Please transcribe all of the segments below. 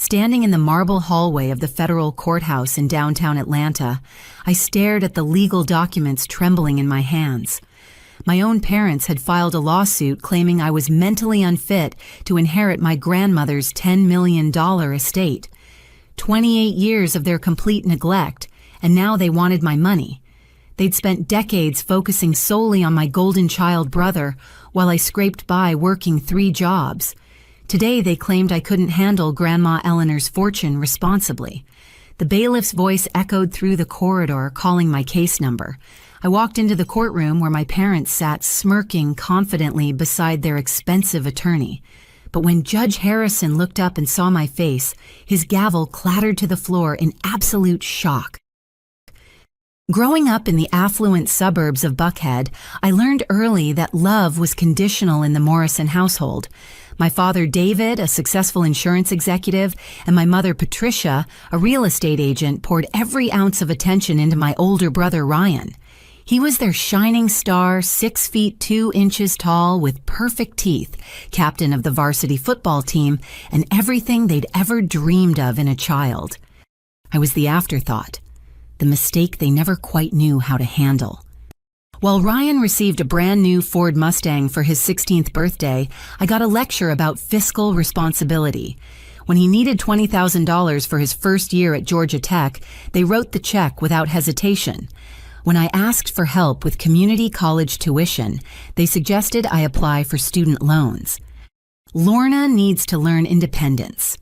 Standing in the marble hallway of the federal courthouse in downtown Atlanta, I stared at the legal documents trembling in my hands. My own parents had filed a lawsuit claiming I was mentally unfit to inherit my grandmother's $10 million estate. 28 years of their complete neglect, and now they wanted my money. They'd spent decades focusing solely on my golden child brother while I scraped by working 3 jobs. Today they claimed I couldn't handle Grandma Eleanor's fortune responsibly. The bailiff's voice echoed through the corridor, calling my case number. I walked into the courtroom where my parents sat smirking confidently beside their expensive attorney. But when Judge Harrison looked up and saw my face, his gavel clattered to the floor in absolute shock. Growing up in the affluent suburbs of Buckhead, I learned early that love was conditional in the Morrison household. My father, David, a successful insurance executive, and my mother, Patricia, a real estate agent, poured every ounce of attention into my older brother, Ryan. He was their shining star, 6 feet 2 inches tall with perfect teeth, captain of the varsity football team, and everything they'd ever dreamed of in a child. I was the afterthought, the mistake they never quite knew how to handle. While Ryan received a brand new Ford Mustang for his 16th birthday, I got a lecture about fiscal responsibility. When he needed $20,000 for his first year at Georgia Tech, they wrote the check without hesitation. When I asked for help with community college tuition, they suggested I apply for student loans. Lorna needs to learn independence,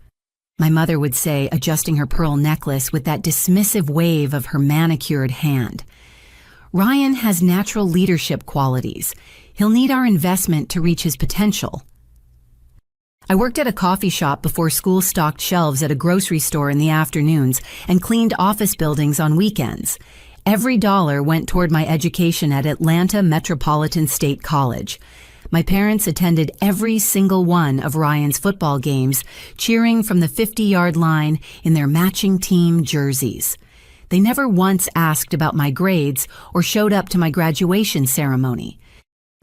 my mother would say, adjusting her pearl necklace with that dismissive wave of her manicured hand. Ryan has natural leadership qualities. He'll need our investment to reach his potential. I worked at a coffee shop before school stocked shelves at a grocery store in the afternoons and cleaned office buildings on weekends. Every dollar went toward my education at Atlanta Metropolitan State College. My parents attended every single one of Ryan's football games, cheering from the 50-yard line in their matching team jerseys. They never once asked about my grades or showed up to my graduation ceremony.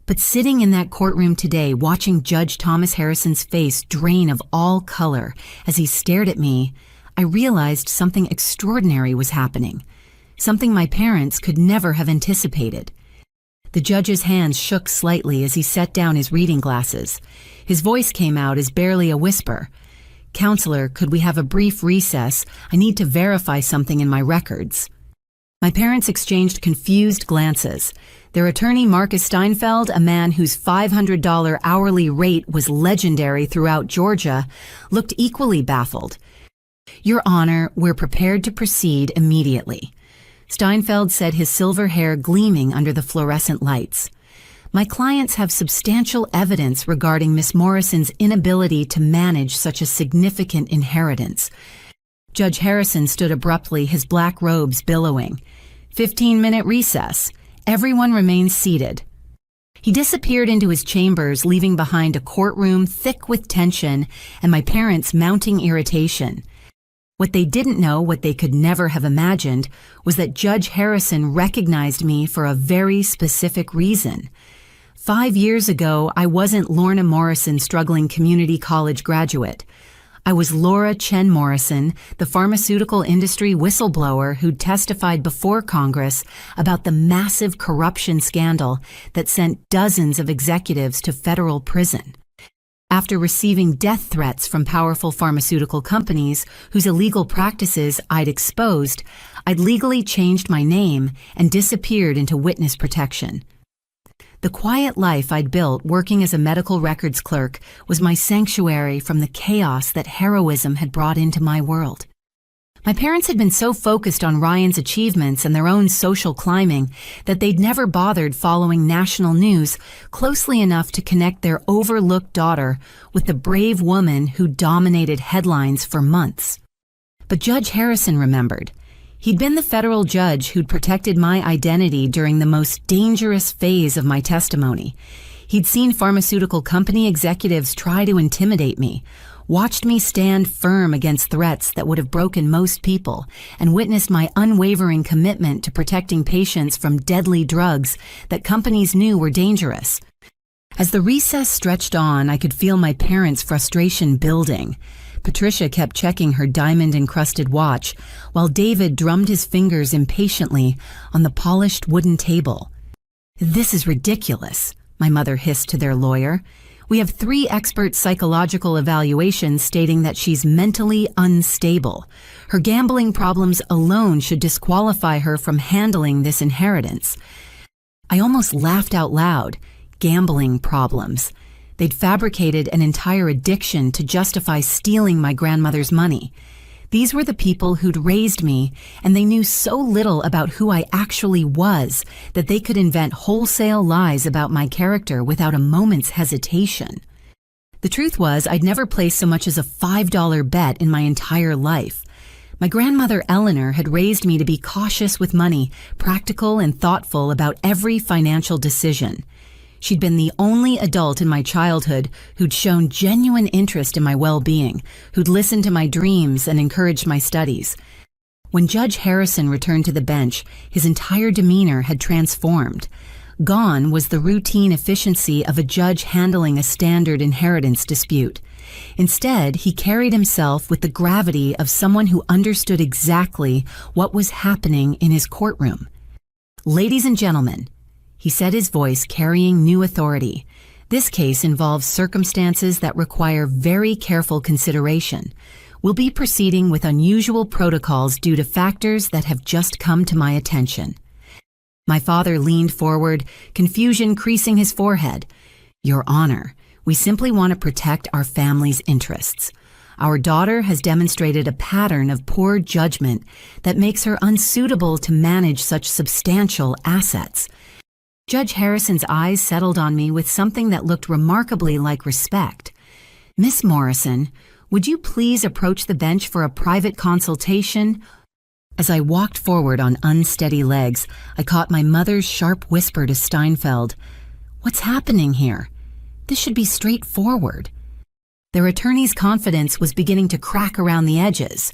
But sitting in that courtroom today, watching Judge Thomas Harrison's face drain of all color as he stared at me, I realized something extraordinary was happening, something my parents could never have anticipated. The judge's hands shook slightly as he set down his reading glasses. His voice came out as barely a whisper. "Counselor, could we have a brief recess? I need to verify something in my records." My parents exchanged confused glances. Their attorney, Marcus Steinfeld, a man whose $500 hourly rate was legendary throughout Georgia, looked equally baffled. "Your Honor, we're prepared to proceed immediately." Steinfeld said, his silver hair gleaming under the fluorescent lights. "My clients have substantial evidence regarding Miss Morrison's inability to manage such a significant inheritance." Judge Harrison stood abruptly, his black robes billowing. 15-minute recess. Everyone remained seated. He disappeared into his chambers, leaving behind a courtroom thick with tension and my parents' mounting irritation. What they didn't know, what they could never have imagined, was that Judge Harrison recognized me for a very specific reason. 5 years ago, I wasn't Lorna Morrison, struggling community college graduate. I was Laura Chen Morrison, the pharmaceutical industry whistleblower who testified before Congress about the massive corruption scandal that sent dozens of executives to federal prison. After receiving death threats from powerful pharmaceutical companies whose illegal practices I'd exposed, I'd legally changed my name and disappeared into witness protection. The quiet life I'd built working as a medical records clerk was my sanctuary from the chaos that heroism had brought into my world. My parents had been so focused on Ryan's achievements and their own social climbing that they'd never bothered following national news closely enough to connect their overlooked daughter with the brave woman who dominated headlines for months. But Judge Harrison remembered. He'd been the federal judge who'd protected my identity during the most dangerous phase of my testimony. He'd seen pharmaceutical company executives try to intimidate me, watched me stand firm against threats that would have broken most people, and witnessed my unwavering commitment to protecting patients from deadly drugs that companies knew were dangerous. As the recess stretched on, I could feel my parents' frustration building. Patricia kept checking her diamond-encrusted watch, while David drummed his fingers impatiently on the polished wooden table. "This is ridiculous," my mother hissed to their lawyer. "We have 3 expert psychological evaluations stating that she's mentally unstable. Her gambling problems alone should disqualify her from handling this inheritance." I almost laughed out loud. Gambling problems. They'd fabricated an entire addiction to justify stealing my grandmother's money. These were the people who'd raised me, and they knew so little about who I actually was that they could invent wholesale lies about my character without a moment's hesitation. The truth was, I'd never placed so much as a $5 bet in my entire life. My grandmother Eleanor had raised me to be cautious with money, practical and thoughtful about every financial decision. She'd been the only adult in my childhood who'd shown genuine interest in my well-being, who'd listened to my dreams and encouraged my studies. When Judge Harrison returned to the bench, his entire demeanor had transformed. Gone was the routine efficiency of a judge handling a standard inheritance dispute. Instead, he carried himself with the gravity of someone who understood exactly what was happening in his courtroom. "Ladies and gentlemen," he said, his voice carrying new authority, "this case involves circumstances that require very careful consideration. We'll be proceeding with unusual protocols due to factors that have just come to my attention." My father leaned forward, confusion creasing his forehead. "Your Honor, we simply want to protect our family's interests. Our daughter has demonstrated a pattern of poor judgment that makes her unsuitable to manage such substantial assets." Judge Harrison's eyes settled on me with something that looked remarkably like respect. "Miss Morrison, would you please approach the bench for a private consultation?" As I walked forward on unsteady legs, I caught my mother's sharp whisper to Steinfeld, "What's happening here? This should be straightforward." Their attorney's confidence was beginning to crack around the edges.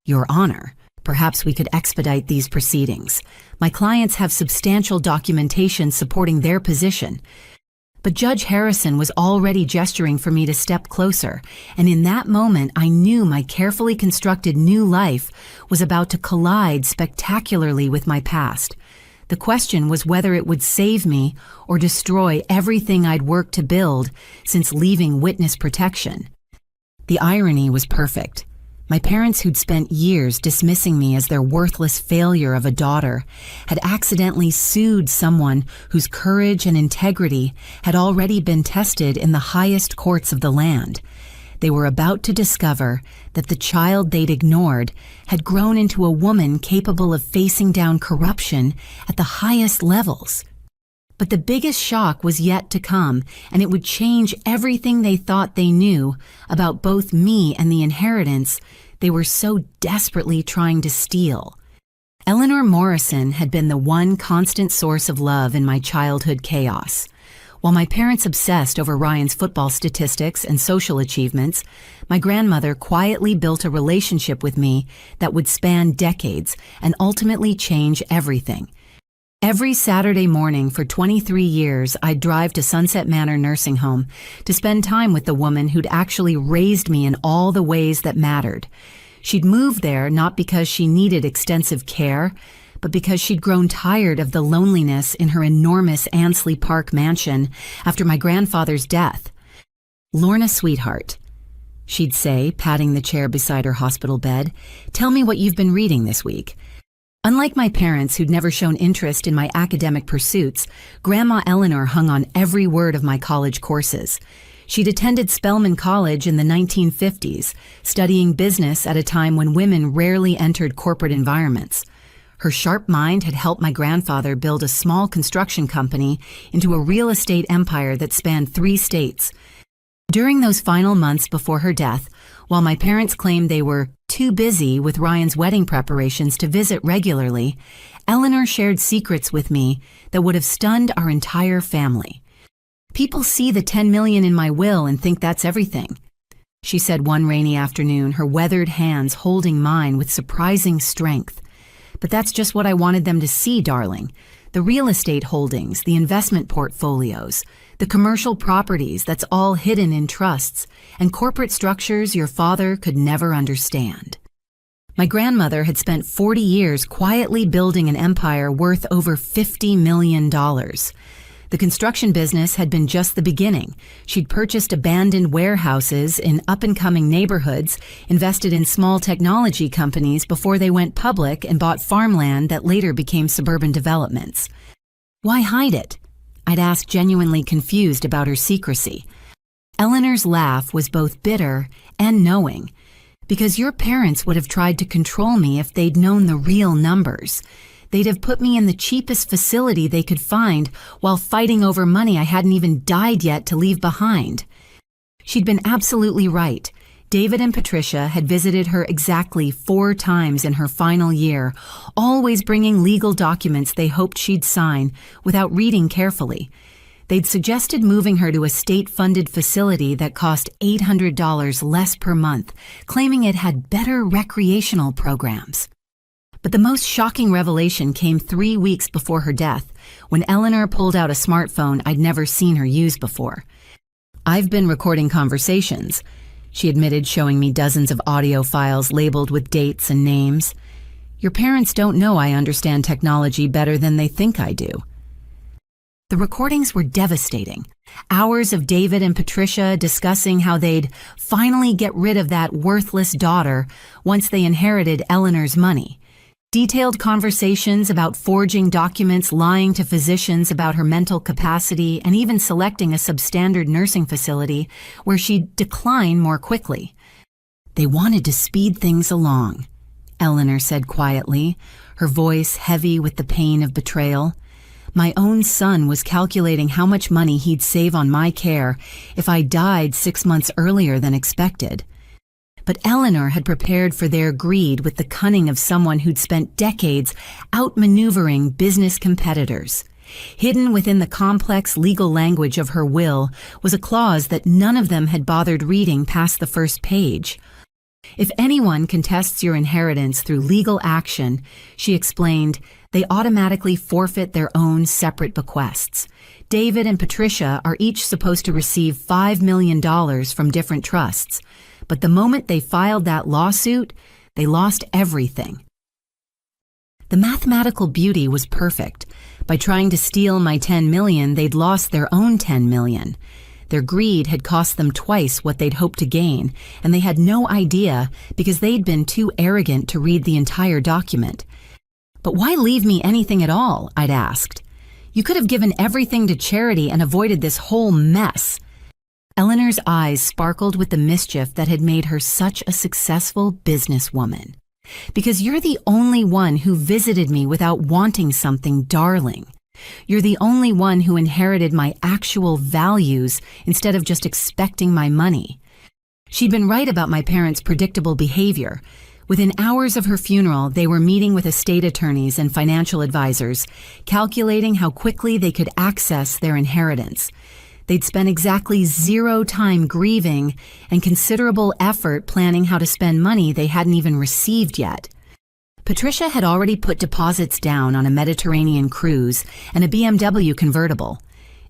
"Your Honor, perhaps we could expedite these proceedings. My clients have substantial documentation supporting their position." But Judge Harrison was already gesturing for me to step closer, and in that moment I knew my carefully constructed new life was about to collide spectacularly with my past. The question was whether it would save me or destroy everything I'd worked to build since leaving witness protection. The irony was perfect. My parents, who'd spent years dismissing me as their worthless failure of a daughter, had accidentally sued someone whose courage and integrity had already been tested in the highest courts of the land. They were about to discover that the child they'd ignored had grown into a woman capable of facing down corruption at the highest levels. But the biggest shock was yet to come, and it would change everything they thought they knew about both me and the inheritance they were so desperately trying to steal. Eleanor Morrison had been the one constant source of love in my childhood chaos. While my parents obsessed over Ryan's football statistics and social achievements, my grandmother quietly built a relationship with me that would span decades and ultimately change everything. Every Saturday morning for 23 years, I'd drive to Sunset Manor Nursing Home to spend time with the woman who'd actually raised me in all the ways that mattered. She'd moved there not because she needed extensive care, but because she'd grown tired of the loneliness in her enormous Ansley Park mansion after my grandfather's death. "Lorna, sweetheart," she'd say, patting the chair beside her hospital bed, "tell me what you've been reading this week." Unlike my parents, who'd never shown interest in my academic pursuits, Grandma Eleanor hung on every word of my college courses. She'd attended Spelman College in the 1950s, studying business at a time when women rarely entered corporate environments. Her sharp mind had helped my grandfather build a small construction company into a real estate empire that spanned 3 states. During those final months before her death, while my parents claimed they were too busy with Ryan's wedding preparations to visit regularly, Eleanor shared secrets with me that would have stunned our entire family. "People see the $10 million in my will and think that's everything," she said one rainy afternoon, her weathered hands holding mine with surprising strength. "But that's just what I wanted them to see, darling. The real estate holdings, the investment portfolios, the commercial properties that's all hidden in trusts, and corporate structures your father could never understand. My grandmother had spent 40 years quietly building an empire worth over $50 million. The construction business had been just the beginning. She'd purchased abandoned warehouses in up-and-coming neighborhoods, invested in small technology companies before they went public, and bought farmland that later became suburban developments. Why hide it? I'd ask, genuinely confused about her secrecy. Eleanor's laugh was both bitter and knowing. Because your parents would have tried to control me if they'd known the real numbers. They'd have put me in the cheapest facility they could find while fighting over money I hadn't even died yet to leave behind. She'd been absolutely right. David and Patricia had visited her exactly 4 times in her final year, always bringing legal documents they hoped she'd sign without reading carefully. They'd suggested moving her to a state-funded facility that cost $800 less per month, claiming it had better recreational programs. But the most shocking revelation came 3 weeks before her death, when Eleanor pulled out a smartphone I'd never seen her use before. "I've been recording conversations," she admitted, showing me dozens of audio files labeled with dates and names. "Your parents don't know I understand technology better than they think I do." The recordings were devastating. Hours of David and Patricia discussing how they'd finally get rid of that worthless daughter once they inherited Eleanor's money. Detailed conversations about forging documents, lying to physicians about her mental capacity, and even selecting a substandard nursing facility where she'd decline more quickly. "They wanted to speed things along," Eleanor said quietly, her voice heavy with the pain of betrayal. "My own son was calculating how much money he'd save on my care if I died 6 months earlier than expected." But Eleanor had prepared for their greed with the cunning of someone who'd spent decades outmaneuvering business competitors. Hidden within the complex legal language of her will was a clause that none of them had bothered reading past the first page. "If anyone contests your inheritance through legal action," she explained, "they automatically forfeit their own separate bequests. David and Patricia are each supposed to receive $5 million from different trusts. But the moment they filed that lawsuit, they lost everything." The mathematical beauty was perfect. By trying to steal my $10 million, they'd lost their own $10 million. Their greed had cost them twice what they'd hoped to gain, and they had no idea because they'd been too arrogant to read the entire document. "But why leave me anything at all?" I'd asked. "You could have given everything to charity and avoided this whole mess." Eleanor's eyes sparkled with the mischief that had made her such a successful businesswoman. "Because you're the only one who visited me without wanting something, darling. You're the only one who inherited my actual values instead of just expecting my money." She'd been right about my parents' predictable behavior. Within hours of her funeral, they were meeting with estate attorneys and financial advisors, calculating how quickly they could access their inheritance. They'd spent exactly 0 time grieving and considerable effort planning how to spend money they hadn't even received yet. Patricia had already put deposits down on a Mediterranean cruise and a BMW convertible.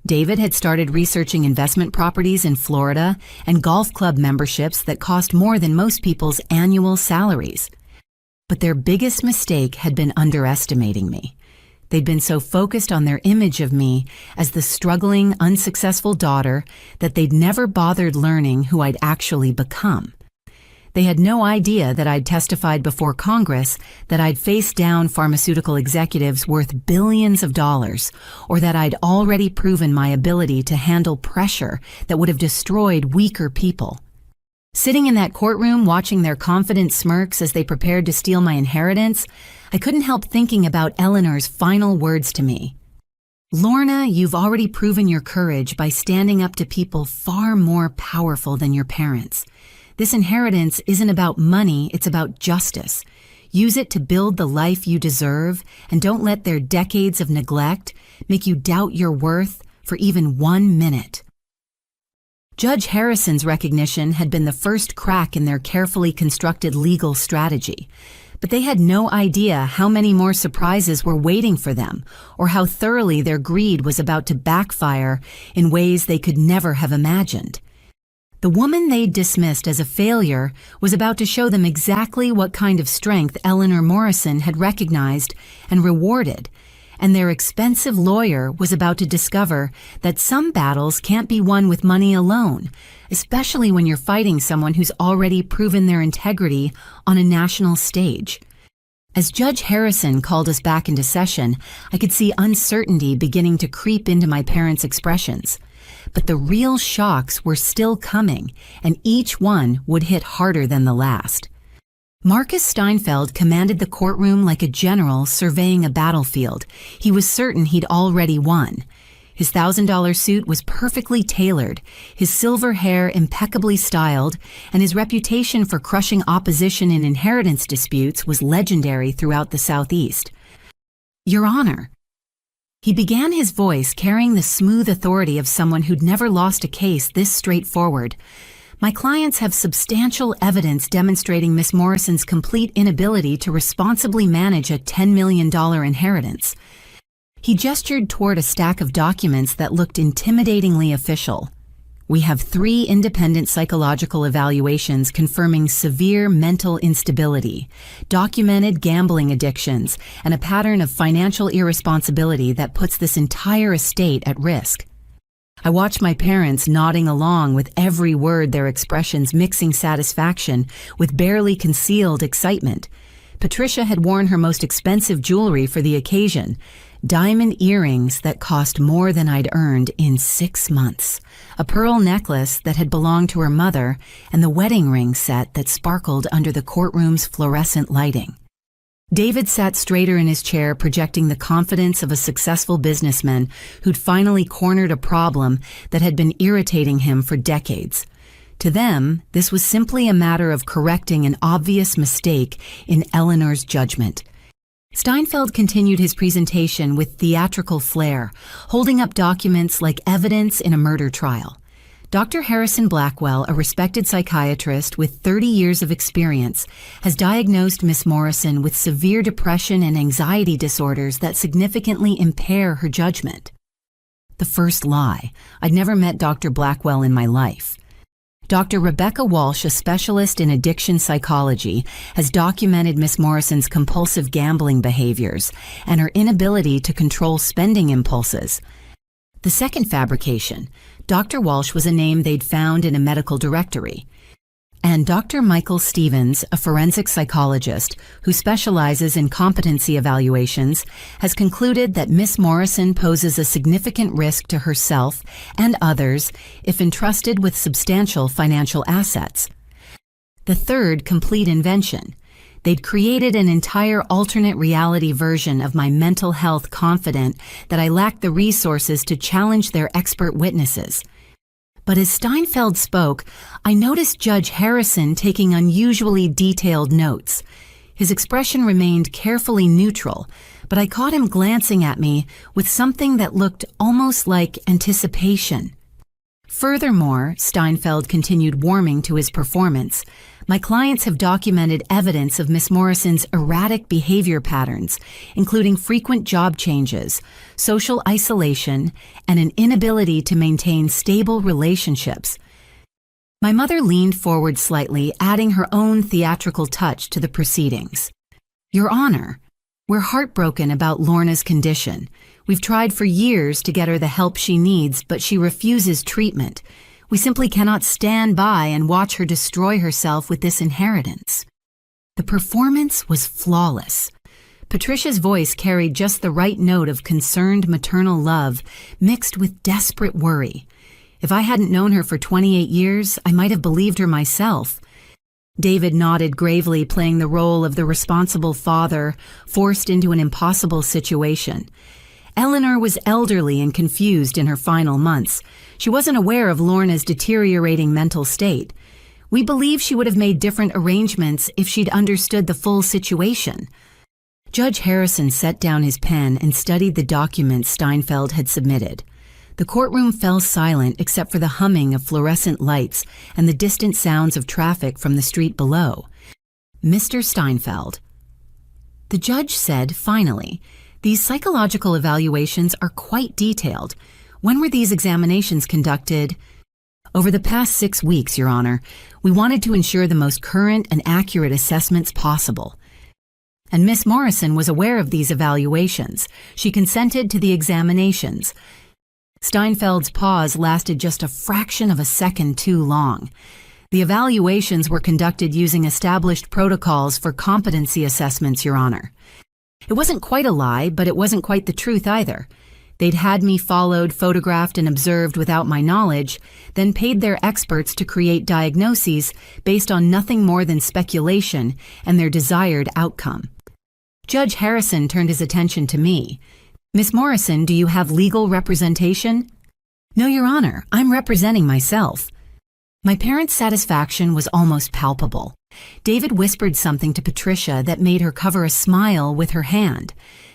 David had started researching investment properties in Florida and golf club memberships that cost more than most people's annual salaries. But their biggest mistake had been underestimating me. They'd been so focused on their image of me as the struggling, unsuccessful daughter that they'd never bothered learning who I'd actually become. They had no idea that I'd testified before Congress that I'd faced down pharmaceutical executives worth billions of dollars, or that I'd already proven my ability to handle pressure that would have destroyed weaker people. Sitting in that courtroom watching their confident smirks as they prepared to steal my inheritance, I couldn't help thinking about Eleanor's final words to me. "Lorna, you've already proven your courage by standing up to people far more powerful than your parents. This inheritance isn't about money, it's about justice. Use it to build the life you deserve, and don't let their decades of neglect make you doubt your worth for even 1 minute." Judge Harrison's recognition had been the first crack in their carefully constructed legal strategy. But they had no idea how many more surprises were waiting for them, or how thoroughly their greed was about to backfire in ways they could never have imagined. The woman they'd dismissed as a failure was about to show them exactly what kind of strength Eleanor Morrison had recognized and rewarded, and their expensive lawyer was about to discover that some battles can't be won with money alone, especially when you're fighting someone who's already proven their integrity on a national stage. As Judge Harrison called us back into session, I could see uncertainty beginning to creep into my parents' expressions. But the real shocks were still coming, and each one would hit harder than the last. Marcus Steinfeld commanded the courtroom like a general surveying a battlefield. He was certain he'd already won. His $1,000 suit was perfectly tailored, his silver hair impeccably styled, and his reputation for crushing opposition in inheritance disputes was legendary throughout the Southeast. "Your Honor." He began, his voice carrying the smooth authority of someone who'd never lost a case this straightforward. "My clients have substantial evidence demonstrating Miss Morrison's complete inability to responsibly manage a $10 million inheritance." He gestured toward a stack of documents that looked intimidatingly official. "We have 3 independent psychological evaluations confirming severe mental instability, documented gambling addictions, and a pattern of financial irresponsibility that puts this entire estate at risk." I watched my parents nodding along with every word, their expressions mixing satisfaction with barely concealed excitement. Patricia had worn her most expensive jewelry for the occasion, diamond earrings that cost more than I'd earned in 6 months, a pearl necklace that had belonged to her mother, and the wedding ring set that sparkled under the courtroom's fluorescent lighting. David sat straighter in his chair, projecting the confidence of a successful businessman who'd finally cornered a problem that had been irritating him for decades. To them, this was simply a matter of correcting an obvious mistake in Eleanor's judgment. Steinfeld continued his presentation with theatrical flair, holding up documents like evidence in a murder trial. Dr. Harrison Blackwell, a respected psychiatrist with 30 years of experience, has diagnosed Miss Morrison with severe depression and anxiety disorders that significantly impair her judgment. The first lie. I'd never met Dr. Blackwell in my life. Dr. Rebecca Walsh, a specialist in addiction psychology, has documented Miss Morrison's compulsive gambling behaviors and her inability to control spending impulses. The second fabrication. Dr. Walsh was a name they'd found in a medical directory. And Dr. Michael Stevens, a forensic psychologist who specializes in competency evaluations, has concluded that Miss Morrison poses a significant risk to herself and others if entrusted with substantial financial assets. The third complete invention. They'd created an entire alternate reality version of my mental health, confident that I lacked the resources to challenge their expert witnesses. But as Steinfeld spoke, I noticed Judge Harrison taking unusually detailed notes. His expression remained carefully neutral, but I caught him glancing at me with something that looked almost like anticipation. Furthermore, Steinfeld continued, warming to his performance, my clients have documented evidence of Miss Morrison's erratic behavior patterns, including frequent job changes, social isolation, and an inability to maintain stable relationships. My mother leaned forward slightly, adding her own theatrical touch to the proceedings. "Your Honor, we're heartbroken about Lorna's condition. We've tried for years to get her the help she needs, but she refuses treatment. We simply cannot stand by and watch her destroy herself with this inheritance." The performance was flawless. Patricia's voice carried just the right note of concerned maternal love mixed with desperate worry. If I hadn't known her for 28 years, I might have believed her myself. David nodded gravely, playing the role of the responsible father forced into an impossible situation. Eleanor was elderly and confused in her final months. She wasn't aware of Lorna's deteriorating mental state. We believe she would have made different arrangements if she'd understood the full situation. Judge Harrison set down his pen and studied the documents Steinfeld had submitted. The courtroom fell silent except for the humming of fluorescent lights and the distant sounds of traffic from the street below. "Mr. Steinfeld, The judge said, finally, "These psychological evaluations are quite detailed. When were these examinations conducted?" "Over the past 6 weeks, Your Honor. We wanted to ensure the most current and accurate assessments possible." And Miss Morrison was aware of these evaluations. She consented to the examinations. Steinfeld's pause lasted just a fraction of a second too long. "The evaluations were conducted using established protocols for competency assessments, Your Honor." It wasn't quite a lie, but it wasn't quite the truth either. They'd had me followed, photographed, and observed without my knowledge, then paid their experts to create diagnoses based on nothing more than speculation and their desired outcome. Judge Harrison turned his attention to me. "Miss Morrison, do you have legal representation?" "No, Your Honor, I'm representing myself." My parents' satisfaction was almost palpable. David whispered something to Patricia that made her cover a smile with her hand.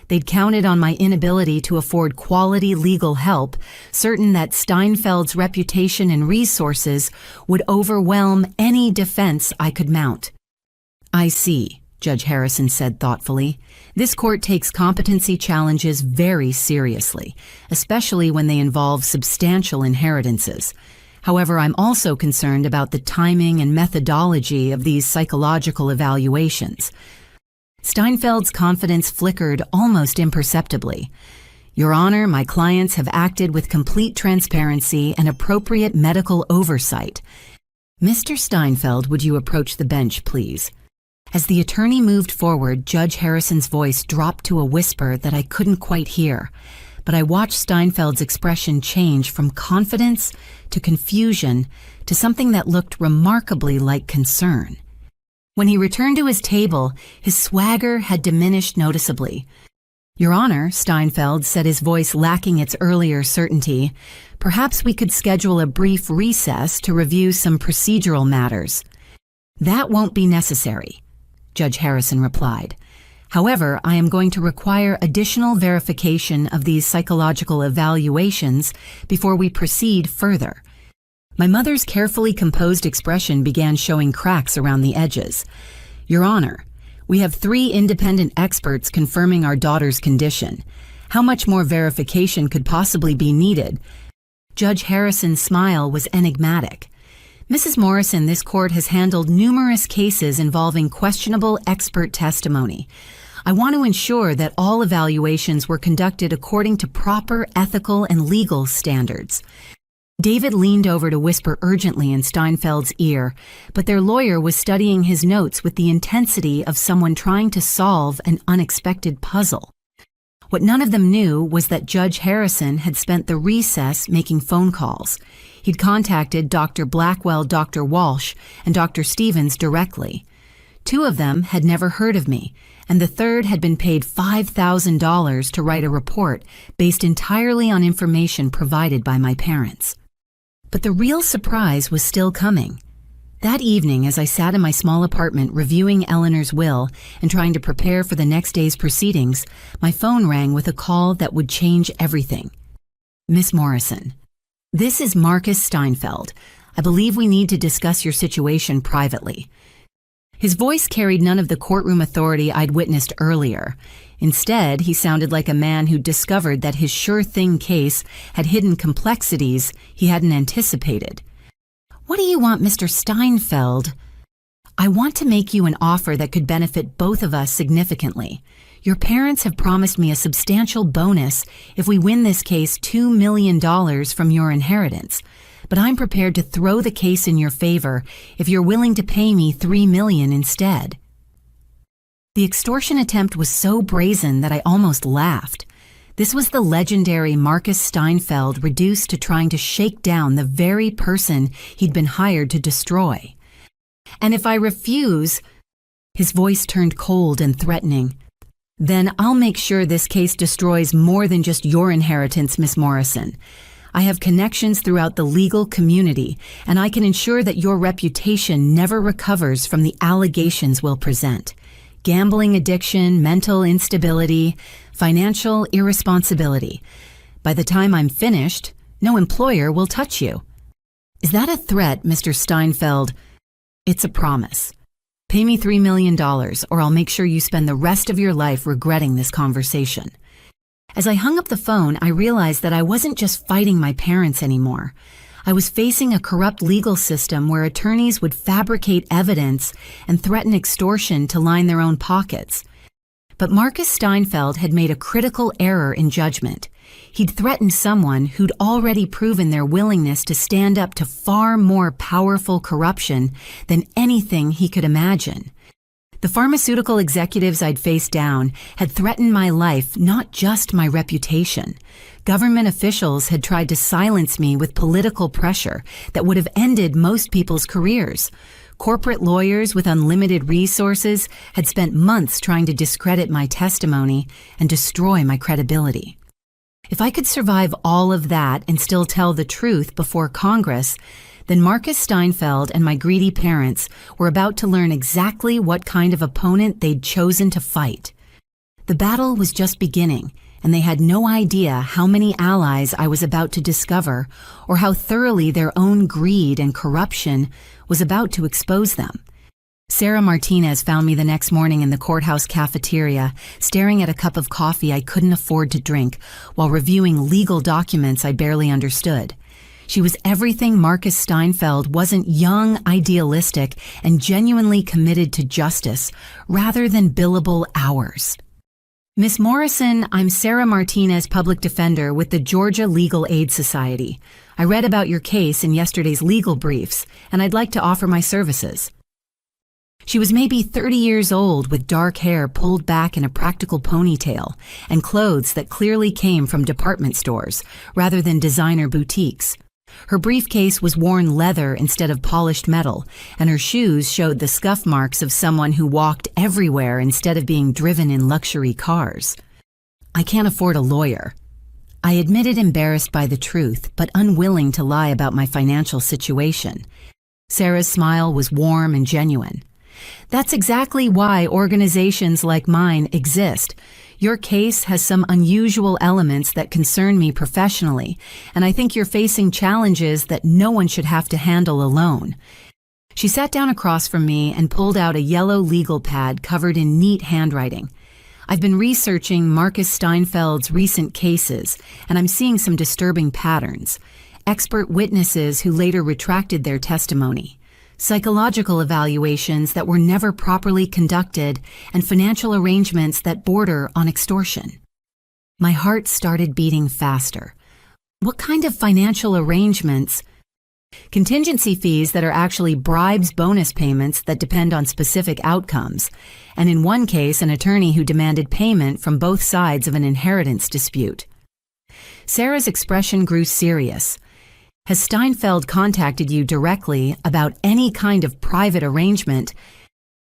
They'd counted on my inability to afford quality legal help, certain that Steinfeld's reputation and resources would overwhelm any defense I could mount. "I see," Judge Harrison said thoughtfully. "This court takes competency challenges very seriously, especially when they involve substantial inheritances. However, I'm also concerned about the timing and methodology of these psychological evaluations." Steinfeld's confidence flickered almost imperceptibly. "Your Honor, my clients have acted with complete transparency and appropriate medical oversight." "Mr. Steinfeld, would you approach the bench, please?" As the attorney moved forward, Judge Harrison's voice dropped to a whisper that I couldn't quite hear, but I watched Steinfeld's expression change from confidence to confusion to something that looked remarkably like concern. When he returned to his table, his swagger had diminished noticeably. "Your Honor," Steinfeld said, his voice lacking its earlier certainty, "perhaps we could schedule a brief recess to review some procedural matters." "That won't be necessary," Judge Harrison replied. "However, I am going to require additional verification of these psychological evaluations before we proceed further." My mother's carefully composed expression began showing cracks around the edges. "Your Honor, we have 3 independent experts confirming our daughter's condition. How much more verification could possibly be needed?" Judge Harrison's smile was enigmatic. "Mrs. Morrison, this court has handled numerous cases involving questionable expert testimony. I want to ensure that all evaluations were conducted according to proper ethical and legal standards." David leaned over to whisper urgently in Steinfeld's ear, but their lawyer was studying his notes with the intensity of someone trying to solve an unexpected puzzle. What none of them knew was that Judge Harrison had spent the recess making phone calls. He'd contacted Dr. Blackwell, Dr. Walsh, and Dr. Stevens directly. 2 of them had never heard of me, and the third had been paid $5,000 to write a report based entirely on information provided by my parents. But the real surprise was still coming. That evening, as I sat in my small apartment reviewing Eleanor's will and trying to prepare for the next day's proceedings, my phone rang with a call that would change everything. "Miss Morrison, this is Marcus Steinfeld. I believe we need to discuss your situation privately." His voice carried none of the courtroom authority I'd witnessed earlier. Instead, he sounded like a man who'd discovered that his sure-thing case had hidden complexities he hadn't anticipated. "What do you want, Mr. Steinfeld?" "I want to make you an offer that could benefit both of us significantly. Your parents have promised me a substantial bonus if we win this case $2 million from your inheritance. But I'm prepared to throw the case in your favor if you're willing to pay me $3 million instead." The extortion attempt was so brazen that I almost laughed. This was the legendary Marcus Steinfeld reduced to trying to shake down the very person he'd been hired to destroy. "And if I refuse," his voice turned cold and threatening, "then I'll make sure this case destroys more than just your inheritance, Miss Morrison. I have connections throughout the legal community, and I can ensure that your reputation never recovers from the allegations we'll present. Gambling addiction, mental instability, financial irresponsibility. By the time I'm finished, no employer will touch you." "Is that a threat, Mr. Steinfeld?" "It's a promise. Pay me $3 million, or I'll make sure you spend the rest of your life regretting this conversation. As I hung up the phone, I realized that I wasn't just fighting my parents anymore. I was facing a corrupt legal system where attorneys would fabricate evidence and threaten extortion to line their own pockets. But Marcus Steinfeld had made a critical error in judgment. He'd threatened someone who'd already proven their willingness to stand up to far more powerful corruption than anything he could imagine. The pharmaceutical executives I'd faced down had threatened my life, not just my reputation. Government officials had tried to silence me with political pressure that would have ended most people's careers. Corporate lawyers with unlimited resources had spent months trying to discredit my testimony and destroy my credibility. If I could survive all of that and still tell the truth before Congress, then Marcus Steinfeld and my greedy parents were about to learn exactly what kind of opponent they'd chosen to fight. The battle was just beginning, and they had no idea how many allies I was about to discover or how thoroughly their own greed and corruption was about to expose them. Sarah Martinez found me the next morning in the courthouse cafeteria, staring at a cup of coffee I couldn't afford to drink while reviewing legal documents I barely understood. She was everything Marcus Steinfeld wasn't: young, idealistic, and genuinely committed to justice, rather than billable hours. Miss Morrison, I'm Sarah Martinez, public defender with the Georgia Legal Aid Society. I read about your case in yesterday's legal briefs, and I'd like to offer my services. She was maybe 30 years old, with dark hair pulled back in a practical ponytail and clothes that clearly came from department stores rather than designer boutiques. Her briefcase was worn leather instead of polished metal, and her shoes showed the scuff marks of someone who walked everywhere instead of being driven in luxury cars. I can't afford a lawyer. I admitted, embarrassed by the truth, but unwilling to lie about my financial situation. Sarah's smile was warm and genuine. That's exactly why organizations like mine exist. Your case has some unusual elements that concern me professionally, and I think you're facing challenges that no one should have to handle alone. She sat down across from me and pulled out a yellow legal pad covered in neat handwriting. I've been researching Marcus Steinfeld's recent cases, and I'm seeing some disturbing patterns. Expert witnesses who later retracted their testimony, psychological evaluations that were never properly conducted, and financial arrangements that border on extortion. My heart started beating faster. What kind of financial arrangements? Contingency fees that are actually bribes, bonus payments that depend on specific outcomes, and in one case, an attorney who demanded payment from both sides of an inheritance dispute. Sarah's expression grew serious. Has Steinfeld contacted you directly about any kind of private arrangement?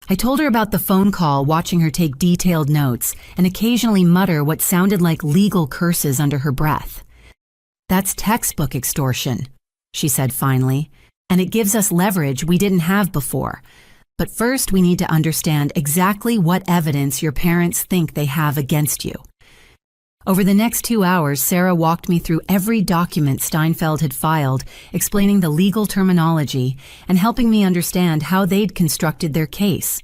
I told her about the phone call, watching her take detailed notes and occasionally mutter what sounded like legal curses under her breath. That's textbook extortion, she said finally, and it gives us leverage we didn't have before. But first, we need to understand exactly what evidence your parents think they have against you. Over the next 2 hours, Sarah walked me through every document Steinfeld had filed, explaining the legal terminology and helping me understand how they'd constructed their case.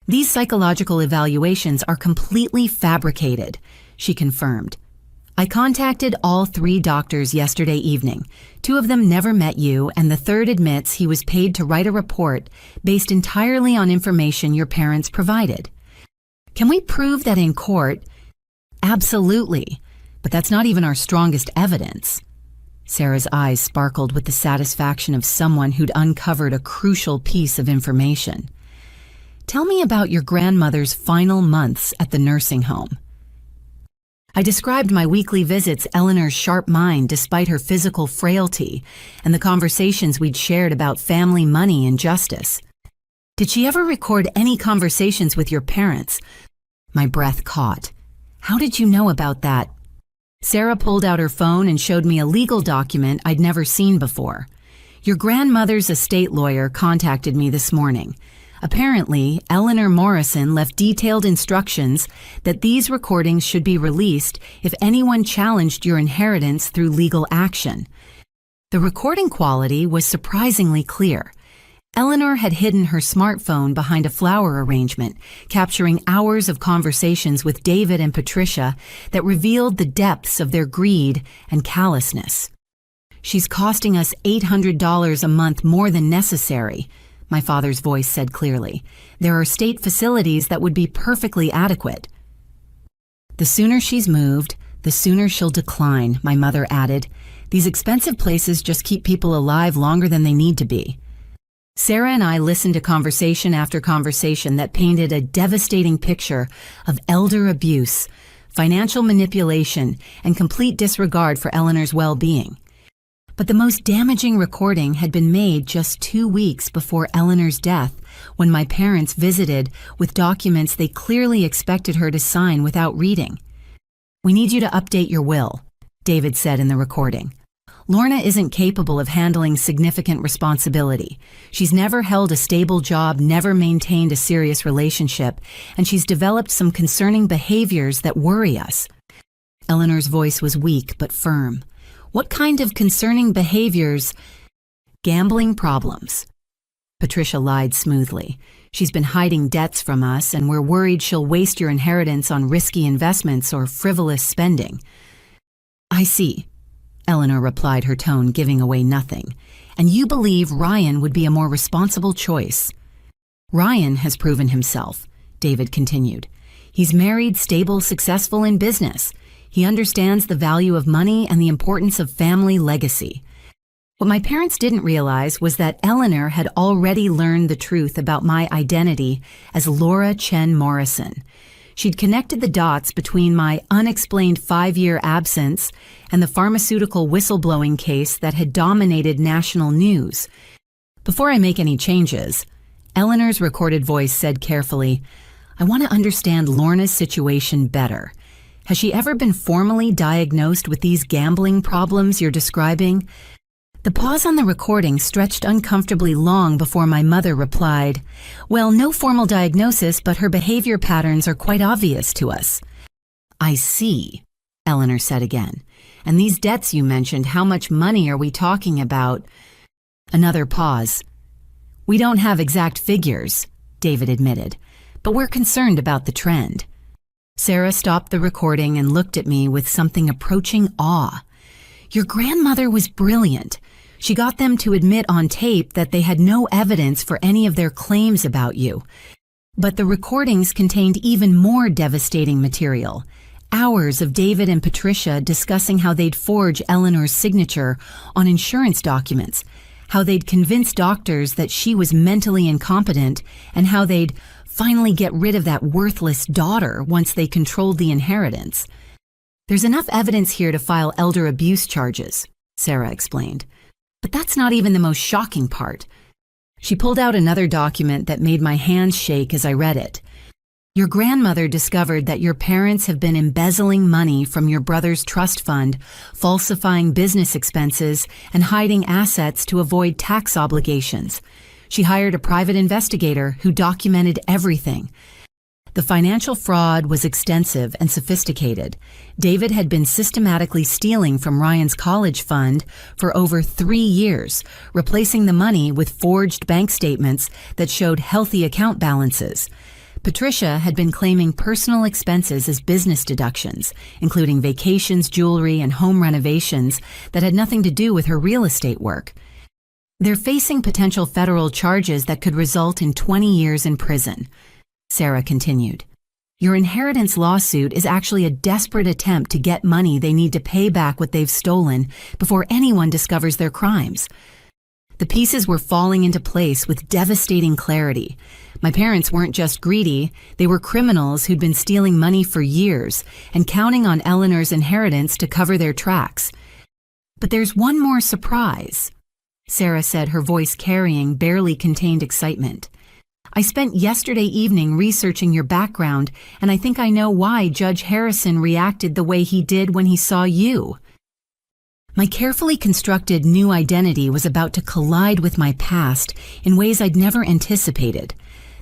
These psychological evaluations are completely fabricated, she confirmed. I contacted all 3 doctors yesterday evening. 2 of them never met you, and the third admits he was paid to write a report based entirely on information your parents provided. Can we prove that in court? Absolutely, but that's not even our strongest evidence. Sarah's eyes sparkled with the satisfaction of someone who'd uncovered a crucial piece of information. Tell me about your grandmother's final months at the nursing home. I described my weekly visits, Eleanor's sharp mind despite her physical frailty, and the conversations we'd shared about family, money, and justice. Did she ever record any conversations with your parents? My breath caught. How did you know about that? Sarah pulled out her phone and showed me a legal document I'd never seen before. Your grandmother's estate lawyer contacted me this morning. Apparently, Eleanor Morrison left detailed instructions that these recordings should be released if anyone challenged your inheritance through legal action. The recording quality was surprisingly clear. Eleanor had hidden her smartphone behind a flower arrangement, capturing hours of conversations with David and Patricia that revealed the depths of their greed and callousness. "She's costing us $800 a month more than necessary," my father's voice said clearly. "There are state facilities that would be perfectly adequate." "The sooner she's moved, the sooner she'll decline," my mother added. "These expensive places just keep people alive longer than they need to be." Sarah and I listened to conversation after conversation that painted a devastating picture of elder abuse, financial manipulation, and complete disregard for Eleanor's well-being. But the most damaging recording had been made just 2 weeks before Eleanor's death, when my parents visited with documents they clearly expected her to sign without reading. "We need you to update your will," David said in the recording. "Lorna isn't capable of handling significant responsibility. She's never held a stable job, never maintained a serious relationship, and she's developed some concerning behaviors that worry us." Eleanor's voice was weak but firm. "What kind of concerning behaviors?" "Gambling problems." Patricia lied smoothly. "She's been hiding debts from us, and we're worried she'll waste your inheritance on risky investments or frivolous spending." "I see," Eleanor replied, her tone giving away nothing. "And you believe Ryan would be a more responsible choice." "Ryan has proven himself," David continued. "He's married, stable, successful in business. He understands the value of money and the importance of family legacy." What my parents didn't realize was that Eleanor had already learned the truth about my identity as Laura Chen Morrison. She'd connected the dots between my unexplained 5-year absence and the pharmaceutical whistleblowing case that had dominated national news. "Before I make any changes," Eleanor's recorded voice said carefully, "I want to understand Lorna's situation better. Has she ever been formally diagnosed with these gambling problems you're describing?" The pause on the recording stretched uncomfortably long before my mother replied, "Well, no formal diagnosis, but her behavior patterns are quite obvious to us." "I see," Eleanor said again. "And these debts you mentioned, how much money are we talking about?" Another pause. "We don't have exact figures," David admitted, "but we're concerned about the trend." Sarah stopped the recording and looked at me with something approaching awe. "Your grandmother was brilliant. She got them to admit on tape that they had no evidence for any of their claims about you. But the recordings contained even more devastating material. Hours of David and Patricia discussing how they'd forge Eleanor's signature on insurance documents, how they'd convince doctors that she was mentally incompetent, and how they'd finally get rid of that worthless daughter once they controlled the inheritance. "There's enough evidence here to file elder abuse charges," Sarah explained. "But that's not even the most shocking part." She pulled out another document that made my hands shake as I read it. "Your grandmother discovered that your parents have been embezzling money from your brother's trust fund, falsifying business expenses, and hiding assets to avoid tax obligations. She hired a private investigator who documented everything. The financial fraud was extensive and sophisticated. David had been systematically stealing from Ryan's college fund for over 3 years, replacing the money with forged bank statements that showed healthy account balances. Patricia had been claiming personal expenses as business deductions, including vacations, jewelry, and home renovations that had nothing to do with her real estate work. They're facing potential federal charges that could result in 20 years in prison," Sarah continued. "Your inheritance lawsuit is actually a desperate attempt to get money they need to pay back what they've stolen before anyone discovers their crimes." The pieces were falling into place with devastating clarity. My parents weren't just greedy, they were criminals who'd been stealing money for years and counting on Eleanor's inheritance to cover their tracks. "But there's one more surprise," Sarah said, her voice carrying barely contained excitement. "I spent yesterday evening researching your background, and I think I know why Judge Harrison reacted the way he did when he saw you." My carefully constructed new identity was about to collide with my past in ways I'd never anticipated.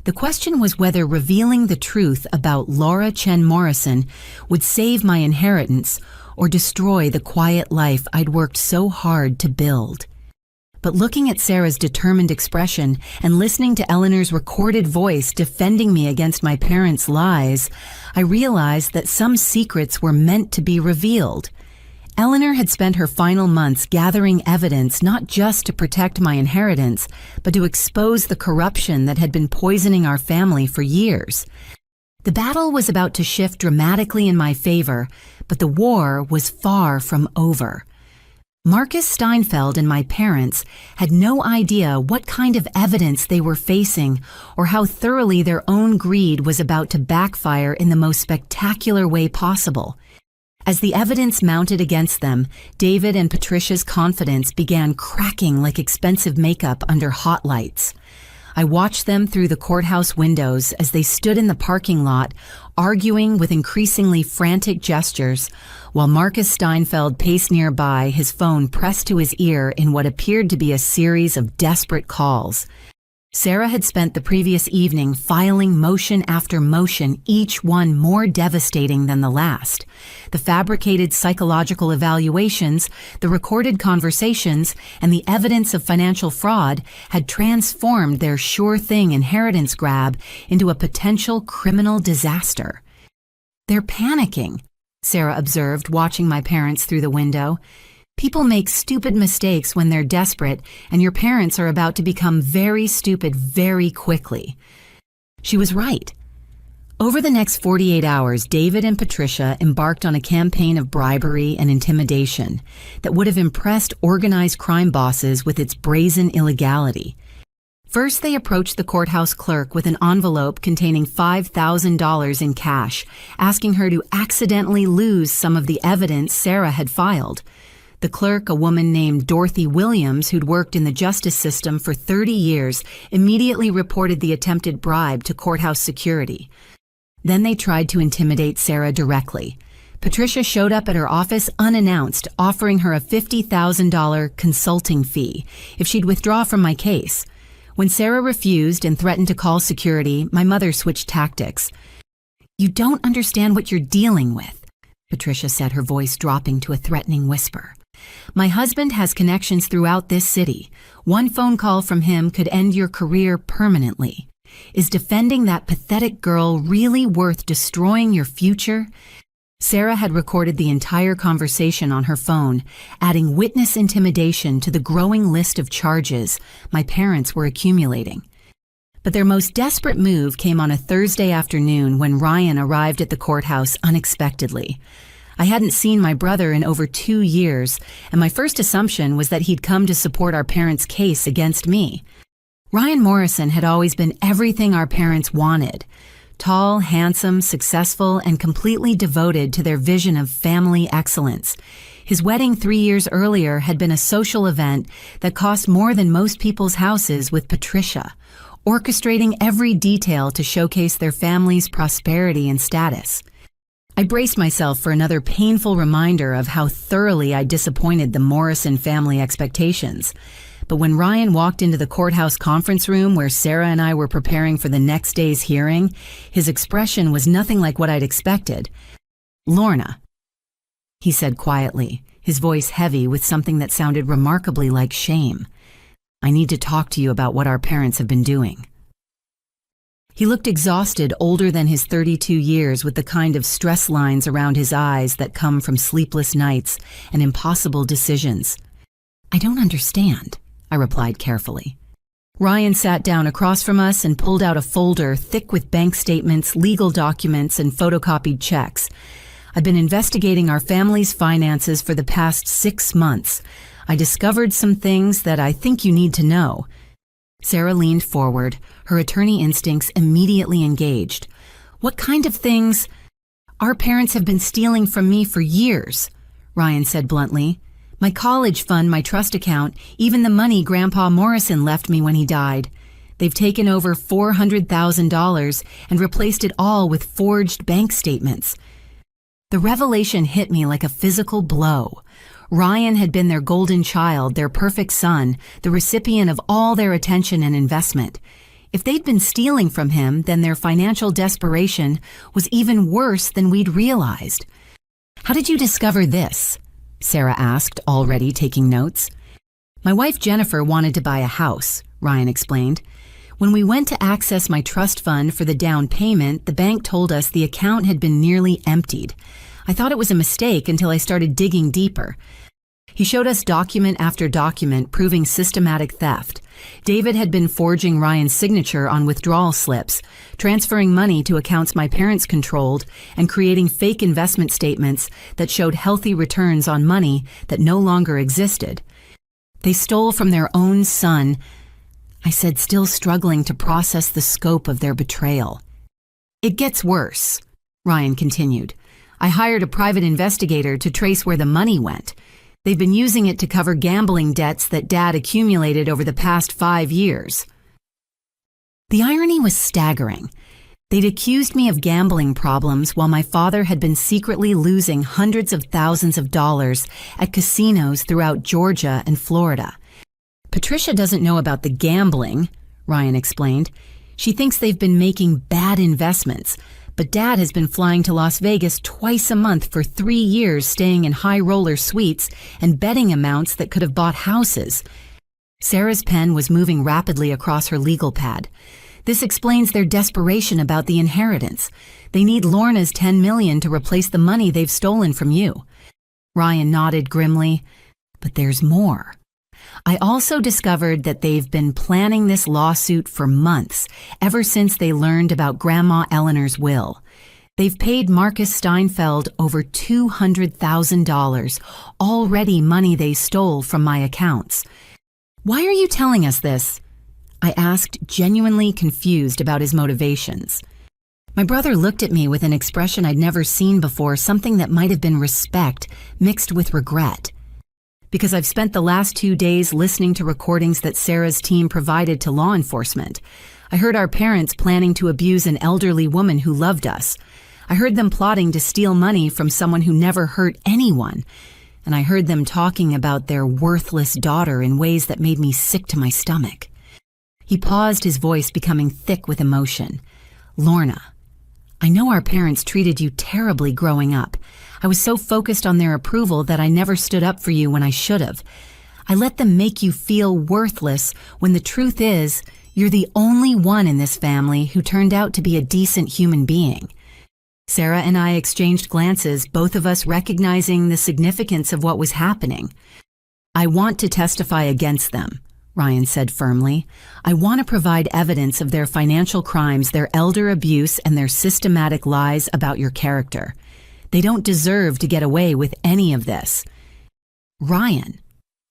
The question was whether revealing the truth about Laura Chen Morrison would save my inheritance or destroy the quiet life I'd worked so hard to build. But looking at Sarah's determined expression and listening to Eleanor's recorded voice defending me against my parents' lies, I realized that some secrets were meant to be revealed. Eleanor had spent her final months gathering evidence not just to protect my inheritance, but to expose the corruption that had been poisoning our family for years. The battle was about to shift dramatically in my favor, but the war was far from over. Marcus Steinfeld and my parents had no idea what kind of evidence they were facing or how thoroughly their own greed was about to backfire in the most spectacular way possible. As the evidence mounted against them, David and Patricia's confidence began cracking like expensive makeup under hot lights. I watched them through the courthouse windows as they stood in the parking lot, arguing with increasingly frantic gestures, while Marcus Steinfeld paced nearby, his phone pressed to his ear in what appeared to be a series of desperate calls. Sarah had spent the previous evening filing motion after motion, each one more devastating than the last. The fabricated psychological evaluations, the recorded conversations, and the evidence of financial fraud had transformed their sure-thing inheritance grab into a potential criminal disaster. "They're panicking," Sarah observed, watching my parents through the window. "People make stupid mistakes when they're desperate, and your parents are about to become very stupid very quickly." She was right. Over the next 48 hours, David and Patricia embarked on a campaign of bribery and intimidation that would have impressed organized crime bosses with its brazen illegality. First, they approached the courthouse clerk with an envelope containing $5,000 in cash, asking her to accidentally lose some of the evidence Sarah had filed. The clerk, a woman named Dorothy Williams, who'd worked in the justice system for 30 years, immediately reported the attempted bribe to courthouse security. Then they tried to intimidate Sarah directly. Patricia showed up at her office unannounced, offering her a $50,000 consulting fee if she'd withdraw from my case. When Sarah refused and threatened to call security, my mother switched tactics. "You don't understand what you're dealing with," Patricia said, her voice dropping to a threatening whisper. "My husband has connections throughout this city. One phone call from him could end your career permanently. Is defending that pathetic girl really worth destroying your future?" Sarah had recorded the entire conversation on her phone, adding witness intimidation to the growing list of charges my parents were accumulating. But their most desperate move came on a Thursday afternoon when Ryan arrived at the courthouse unexpectedly. I hadn't seen my brother in over 2 years, and my first assumption was that he'd come to support our parents' case against me. Ryan Morrison had always been everything our parents wanted: tall, handsome, successful, and completely devoted to their vision of family excellence. His wedding 3 years earlier had been a social event that cost more than most people's houses with Patricia, orchestrating every detail to showcase their family's prosperity and status. I braced myself for another painful reminder of how thoroughly I disappointed the Morrison family expectations. But when Ryan walked into the courthouse conference room where Sarah and I were preparing for the next day's hearing, his expression was nothing like what I'd expected. "Lorna," he said quietly, his voice heavy with something that sounded remarkably like shame, "I need to talk to you about what our parents have been doing." He looked exhausted, older than his 32 years, with the kind of stress lines around his eyes that come from sleepless nights and impossible decisions. "I don't understand," I replied carefully. Ryan sat down across from us and pulled out a folder thick with bank statements, legal documents, and photocopied checks. "I've been investigating our family's finances for the past 6 months. I discovered some things that I think you need to know." Sarah leaned forward, her attorney instincts immediately engaged. "What kind of things?" "Our parents have been stealing from me for years," Ryan said bluntly. "My college fund, my trust account, even the money Grandpa Morrison left me when he died. They've taken over $400,000 and replaced it all with forged bank statements." The revelation hit me like a physical blow. Ryan had been their golden child, their perfect son, the recipient of all their attention and investment. If they'd been stealing from him, then their financial desperation was even worse than we'd realized. "How did you discover this?" Sarah asked, already taking notes. My wife Jennifer wanted to buy a house, Ryan explained. When we went to access my trust fund for the down payment, the bank told us the account had been nearly emptied. I thought it was a mistake until I started digging deeper. He showed us document after document proving systematic theft. David had been forging Ryan's signature on withdrawal slips, transferring money to accounts my parents controlled, and creating fake investment statements that showed healthy returns on money that no longer existed. They stole from their own son, I said, still struggling to process the scope of their betrayal. It gets worse, Ryan continued. I hired a private investigator to trace where the money went. They've been using it to cover gambling debts that Dad accumulated over the past 5 years. The irony was staggering. They'd accused me of gambling problems while my father had been secretly losing hundreds of thousands of dollars at casinos throughout Georgia and Florida. Patricia doesn't know about the gambling, Ryan explained. She thinks they've been making bad investments, but Dad has been flying to Las Vegas twice a month for 3 years, staying in high-roller suites and betting amounts that could have bought houses. Sarah's pen was moving rapidly across her legal pad. This explains their desperation about the inheritance. They need Lorna's $10 million to replace the money they've stolen from you. Ryan nodded grimly. But there's more. I also discovered that they've been planning this lawsuit for months, ever since they learned about Grandma Eleanor's will. They've paid Marcus Steinfeld over $200,000, already money they stole from my accounts. Why are you telling us this? I asked, genuinely confused about his motivations. My brother looked at me with an expression I'd never seen before, something that might have been respect mixed with regret. Because I've spent the last 2 days listening to recordings that Sarah's team provided to law enforcement. I heard our parents planning to abuse an elderly woman who loved us. I heard them plotting to steal money from someone who never hurt anyone. And I heard them talking about their worthless daughter in ways that made me sick to my stomach. He paused, his voice becoming thick with emotion. Lorna, I know our parents treated you terribly growing up. I was so focused on their approval that I never stood up for you when I should have. I let them make you feel worthless when the truth is, you're the only one in this family who turned out to be a decent human being. Sarah and I exchanged glances, both of us recognizing the significance of what was happening. I want to testify against them, Ryan said firmly. I want to provide evidence of their financial crimes, their elder abuse, and their systematic lies about your character. They don't deserve to get away with any of this. Ryan,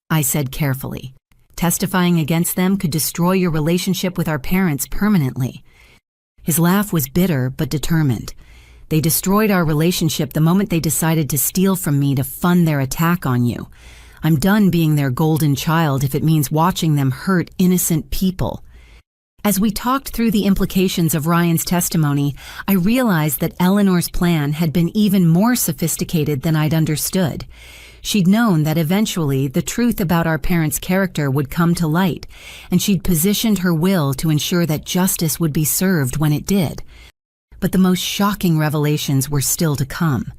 I said carefully, testifying against them could destroy your relationship with our parents permanently. His laugh was bitter but determined. They destroyed our relationship the moment they decided to steal from me to fund their attack on you. I'm done being their golden child if it means watching them hurt innocent people. As we talked through the implications of Ryan's testimony, I realized that Eleanor's plan had been even more sophisticated than I'd understood. She'd known that eventually the truth about our parents' character would come to light, and she'd positioned her will to ensure that justice would be served when it did. But the most shocking revelations were still to come.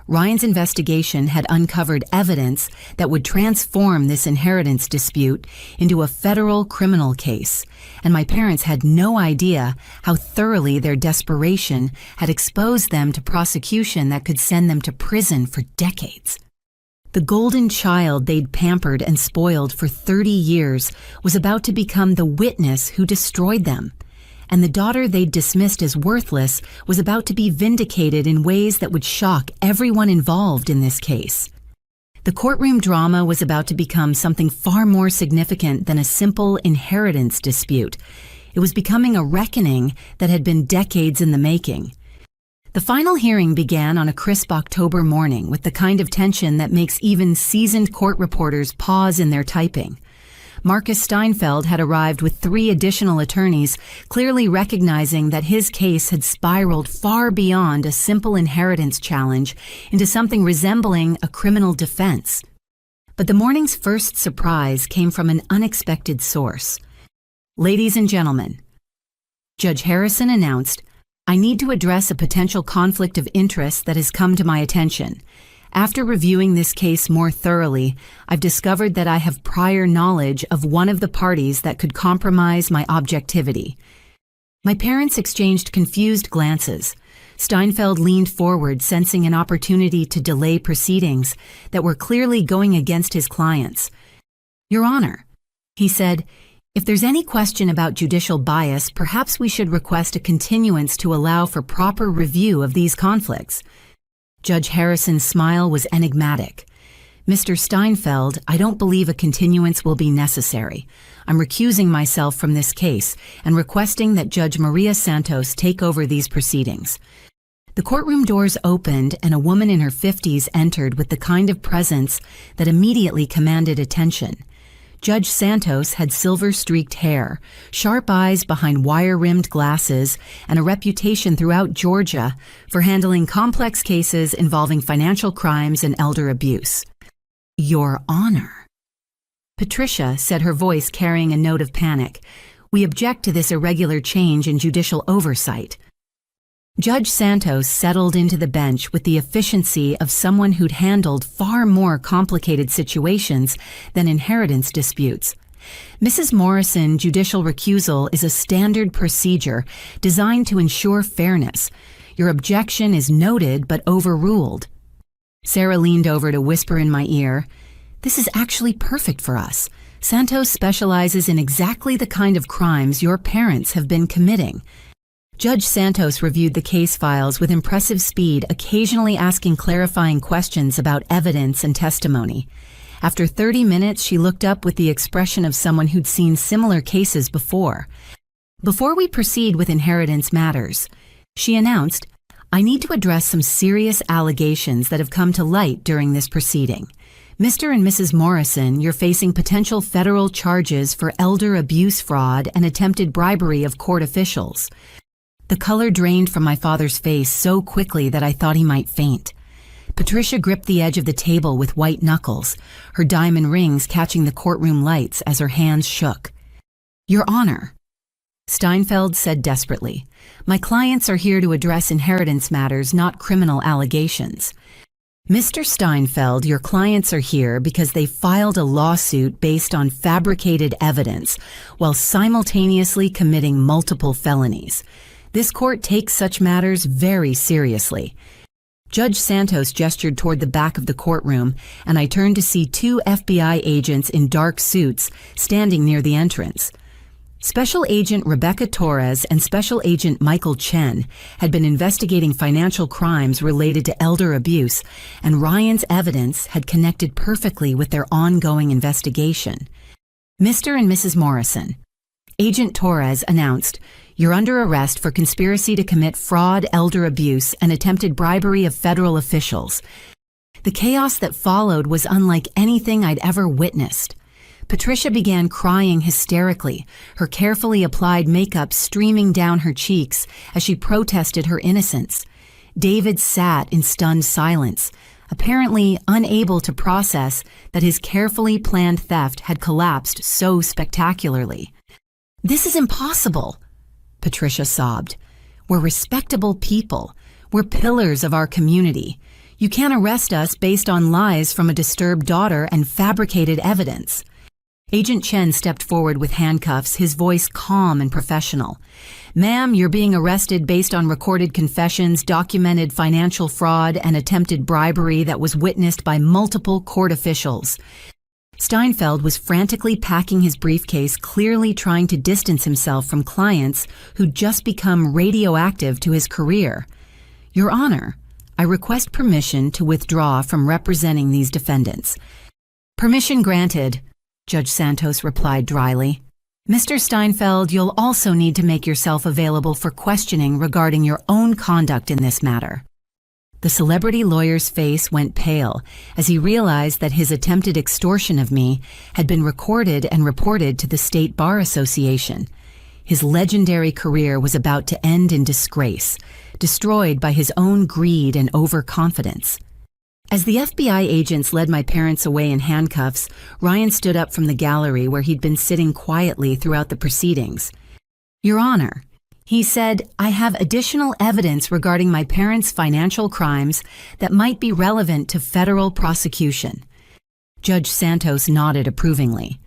Ryan's investigation had uncovered evidence that would transform this inheritance dispute into a federal criminal case, and my parents had no idea how thoroughly their desperation had exposed them to prosecution that could send them to prison for decades. The golden child they'd pampered and spoiled for 30 years was about to become the witness who destroyed them. And the daughter they'd dismissed as worthless was about to be vindicated in ways that would shock everyone involved in this case. The courtroom drama was about to become something far more significant than a simple inheritance dispute. It was becoming a reckoning that had been decades in the making. The final hearing began on a crisp October morning with the kind of tension that makes even seasoned court reporters pause in their typing. Marcus Steinfeld had arrived with 3 additional attorneys, clearly recognizing that his case had spiraled far beyond a simple inheritance challenge into something resembling a criminal defense. But the morning's first surprise came from an unexpected source. Ladies and gentlemen, Judge Harrison announced, I need to address a potential conflict of interest that has come to my attention. After reviewing this case more thoroughly, I've discovered that I have prior knowledge of one of the parties that could compromise my objectivity. My parents exchanged confused glances. Steinfeld leaned forward, sensing an opportunity to delay proceedings that were clearly going against his clients. "Your Honor," he said, "if there's any question about judicial bias, perhaps we should request a continuance to allow for proper review of these conflicts." Judge Harrison's smile was enigmatic. "Mr. Steinfeld, I don't believe a continuance will be necessary. I'm recusing myself from this case and requesting that Judge Maria Santos take over these proceedings." The courtroom doors opened and a woman in her 50s entered with the kind of presence that immediately commanded attention. Judge Santos had silver-streaked hair, sharp eyes behind wire-rimmed glasses, and a reputation throughout Georgia for handling complex cases involving financial crimes and elder abuse. "Your Honor." "Patricia," said her voice carrying a note of panic, "we object to this irregular change in judicial oversight." Judge Santos settled into the bench with the efficiency of someone who'd handled far more complicated situations than inheritance disputes. "Mrs. Morrison, judicial recusal is a standard procedure designed to ensure fairness. Your objection is noted but overruled." Sarah leaned over to whisper in my ear, "This is actually perfect for us. Santos specializes in exactly the kind of crimes your parents have been committing." Judge Santos reviewed the case files with impressive speed, occasionally asking clarifying questions about evidence and testimony. After 30 minutes, she looked up with the expression of someone who'd seen similar cases before. "Before we proceed with inheritance matters," she announced, "I need to address some serious allegations that have come to light during this proceeding. Mr. and Mrs. Morrison, you're facing potential federal charges for elder abuse fraud and attempted bribery of court officials." The color drained from my father's face so quickly that I thought he might faint. Patricia gripped the edge of the table with white knuckles, her diamond rings catching the courtroom lights as her hands shook. "Your Honor," Steinfeld said desperately, "my clients are here to address inheritance matters, not criminal allegations." "Mr. Steinfeld, your clients are here because they filed a lawsuit based on fabricated evidence while simultaneously committing multiple felonies. This court takes such matters very seriously." Judge Santos gestured toward the back of the courtroom, and I turned to see 2 FBI agents in dark suits standing near the entrance. Special Agent Rebecca Torres and Special Agent Michael Chen had been investigating financial crimes related to elder abuse, and Ryan's evidence had connected perfectly with their ongoing investigation. "Mr. and Mrs. Morrison," Agent Torres announced, "you're under arrest for conspiracy to commit fraud, elder abuse, and attempted bribery of federal officials." The chaos that followed was unlike anything I'd ever witnessed. Patricia began crying hysterically, her carefully applied makeup streaming down her cheeks as she protested her innocence. David sat in stunned silence, apparently unable to process that his carefully planned theft had collapsed so spectacularly. "This is impossible," Patricia sobbed. "We're respectable people. We're pillars of our community. You can't arrest us based on lies from a disturbed daughter and fabricated evidence." Agent Chen stepped forward with handcuffs, his voice calm and professional. "Ma'am, you're being arrested based on recorded confessions, documented financial fraud, and attempted bribery that was witnessed by multiple court officials." Steinfeld was frantically packing his briefcase, clearly trying to distance himself from clients who'd just become radioactive to his career. "Your Honor, I request permission to withdraw from representing these defendants." "Permission granted," Judge Santos replied dryly. "Mr. Steinfeld, you'll also need to make yourself available for questioning regarding your own conduct in this matter." The celebrity lawyer's face went pale as he realized that his attempted extortion of me had been recorded and reported to the State Bar Association. His legendary career was about to end in disgrace, destroyed by his own greed and overconfidence. As the FBI agents led my parents away in handcuffs, Ryan stood up from the gallery where he'd been sitting quietly throughout the proceedings. "Your Honor," He said, "I have additional evidence regarding my parents' financial crimes that might be relevant to federal prosecution." Judge Santos nodded approvingly.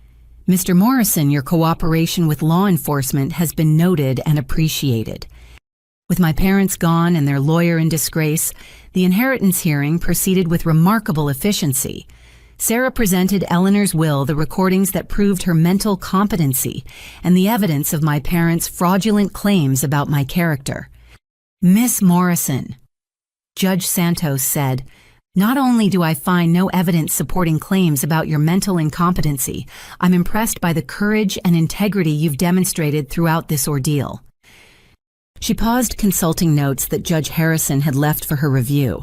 "Mr. Morrison, your cooperation with law enforcement has been noted and appreciated." With my parents gone and their lawyer in disgrace, the inheritance hearing proceeded with remarkable efficiency. Sarah presented Eleanor's will, the recordings that proved her mental competency, and the evidence of my parents' fraudulent claims about my character. "Miss Morrison," Judge Santos said, "not only do I find no evidence supporting claims about your mental incompetency, I'm impressed by the courage and integrity you've demonstrated throughout this ordeal." She paused, consulting notes that Judge Harrison had left for her review.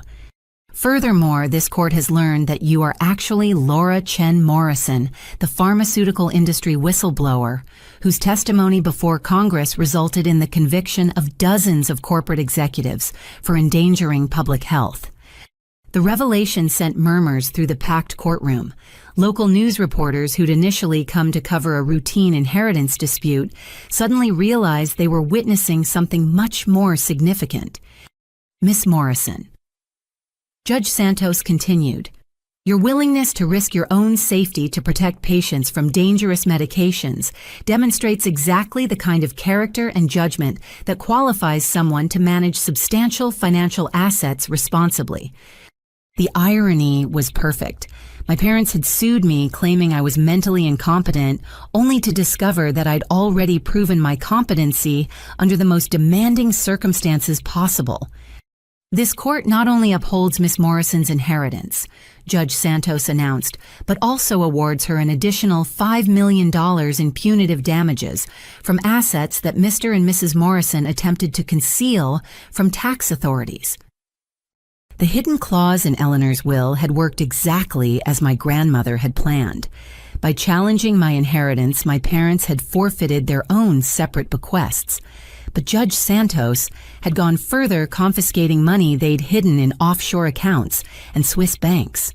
"Furthermore, this court has learned that you are actually Laura Chen Morrison, the pharmaceutical industry whistleblower, whose testimony before Congress resulted in the conviction of dozens of corporate executives for endangering public health." The revelation sent murmurs through the packed courtroom. Local news reporters who'd initially come to cover a routine inheritance dispute suddenly realized they were witnessing something much more significant. "Miss Morrison," Judge Santos continued, "your willingness to risk your own safety to protect patients from dangerous medications demonstrates exactly the kind of character and judgment that qualifies someone to manage substantial financial assets responsibly." The irony was perfect. My parents had sued me, claiming I was mentally incompetent, only to discover that I'd already proven my competency under the most demanding circumstances possible. "This court not only upholds Miss Morrison's inheritance," Judge Santos announced, "but also awards her an additional $5 million in punitive damages from assets that Mr. and Mrs. Morrison attempted to conceal from tax authorities." The hidden clause in Eleanor's will had worked exactly as my grandmother had planned. By challenging my inheritance, my parents had forfeited their own separate bequests. But Judge Santos had gone further, confiscating money they'd hidden in offshore accounts and Swiss banks.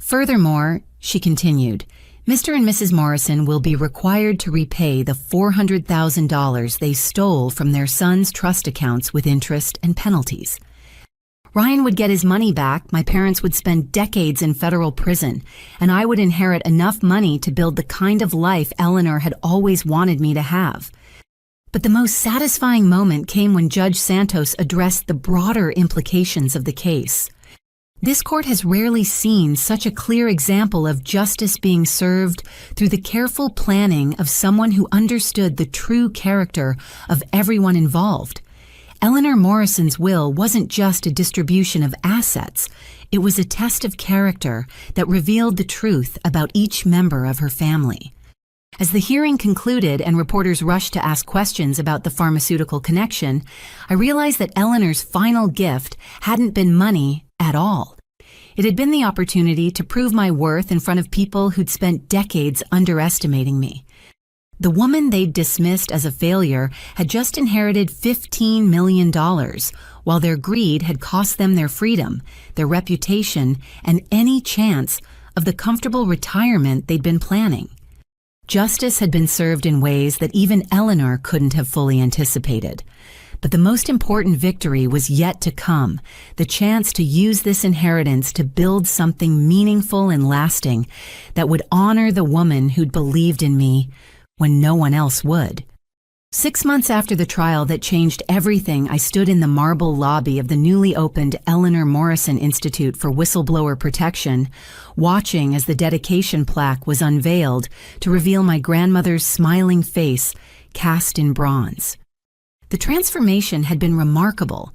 "Furthermore," she continued, "Mr. and Mrs. Morrison will be required to repay the $400,000 they stole from their son's trust accounts with interest and penalties." Ryan would get his money back, my parents would spend decades in federal prison, and I would inherit enough money to build the kind of life Eleanor had always wanted me to have. But the most satisfying moment came when Judge Santos addressed the broader implications of the case. This court has rarely seen such a clear example of justice being served through the careful planning of someone who understood the true character of everyone involved. Eleanor Morrison's will wasn't just a distribution of assets. It was a test of character that revealed the truth about each member of her family. As the hearing concluded and reporters rushed to ask questions about the pharmaceutical connection, I realized that Eleanor's final gift hadn't been money at all. It had been the opportunity to prove my worth in front of people who'd spent decades underestimating me. The woman they'd dismissed as a failure had just inherited $15 million, while their greed had cost them their freedom, their reputation, and any chance of the comfortable retirement they'd been planning. Justice had been served in ways that even Eleanor couldn't have fully anticipated. But the most important victory was yet to come, the chance to use this inheritance to build something meaningful and lasting that would honor the woman who'd believed in me when no one else would. 6 months after the trial that changed everything, I stood in the marble lobby of the newly opened Eleanor Morrison Institute for Whistleblower Protection, watching as the dedication plaque was unveiled to reveal my grandmother's smiling face cast in bronze. The transformation had been remarkable.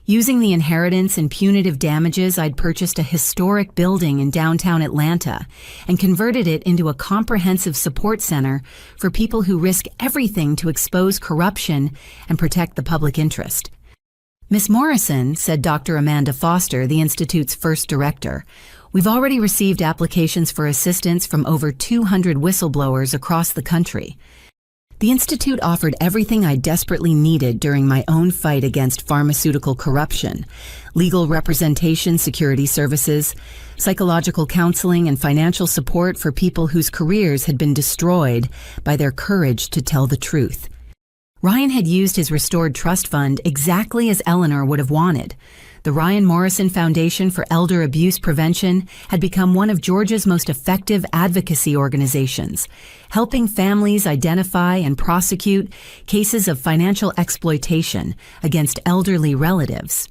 Using the inheritance and punitive damages, I'd purchased a historic building in downtown Atlanta and converted it into a comprehensive support center for people who risk everything to expose corruption and protect the public interest. "Miss Morrison," said Dr. Amanda Foster, the Institute's first director, "we've already received applications for assistance from over 200 whistleblowers across the country." The Institute offered everything I desperately needed during my own fight against pharmaceutical corruption: legal representation, security services, psychological counseling, and financial support for people whose careers had been destroyed by their courage to tell the truth. Ryan had used his restored trust fund exactly as Eleanor would have wanted. The Ryan Morrison Foundation for Elder Abuse Prevention had become one of Georgia's most effective advocacy organizations, helping families identify and prosecute cases of financial exploitation against elderly relatives.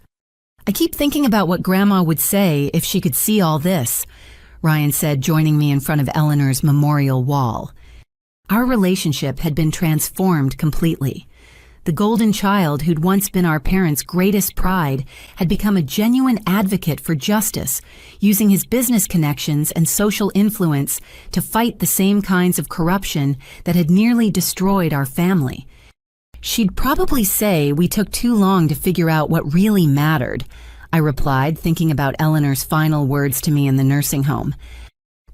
"I keep thinking about what Grandma would say if she could see all this," Ryan said, joining me in front of Eleanor's memorial wall. Our relationship had been transformed completely. The golden child who'd once been our parents' greatest pride had become a genuine advocate for justice, using his business connections and social influence to fight the same kinds of corruption that had nearly destroyed our family. "She'd probably say we took too long to figure out what really mattered," I replied, thinking about Eleanor's final words to me in the nursing home.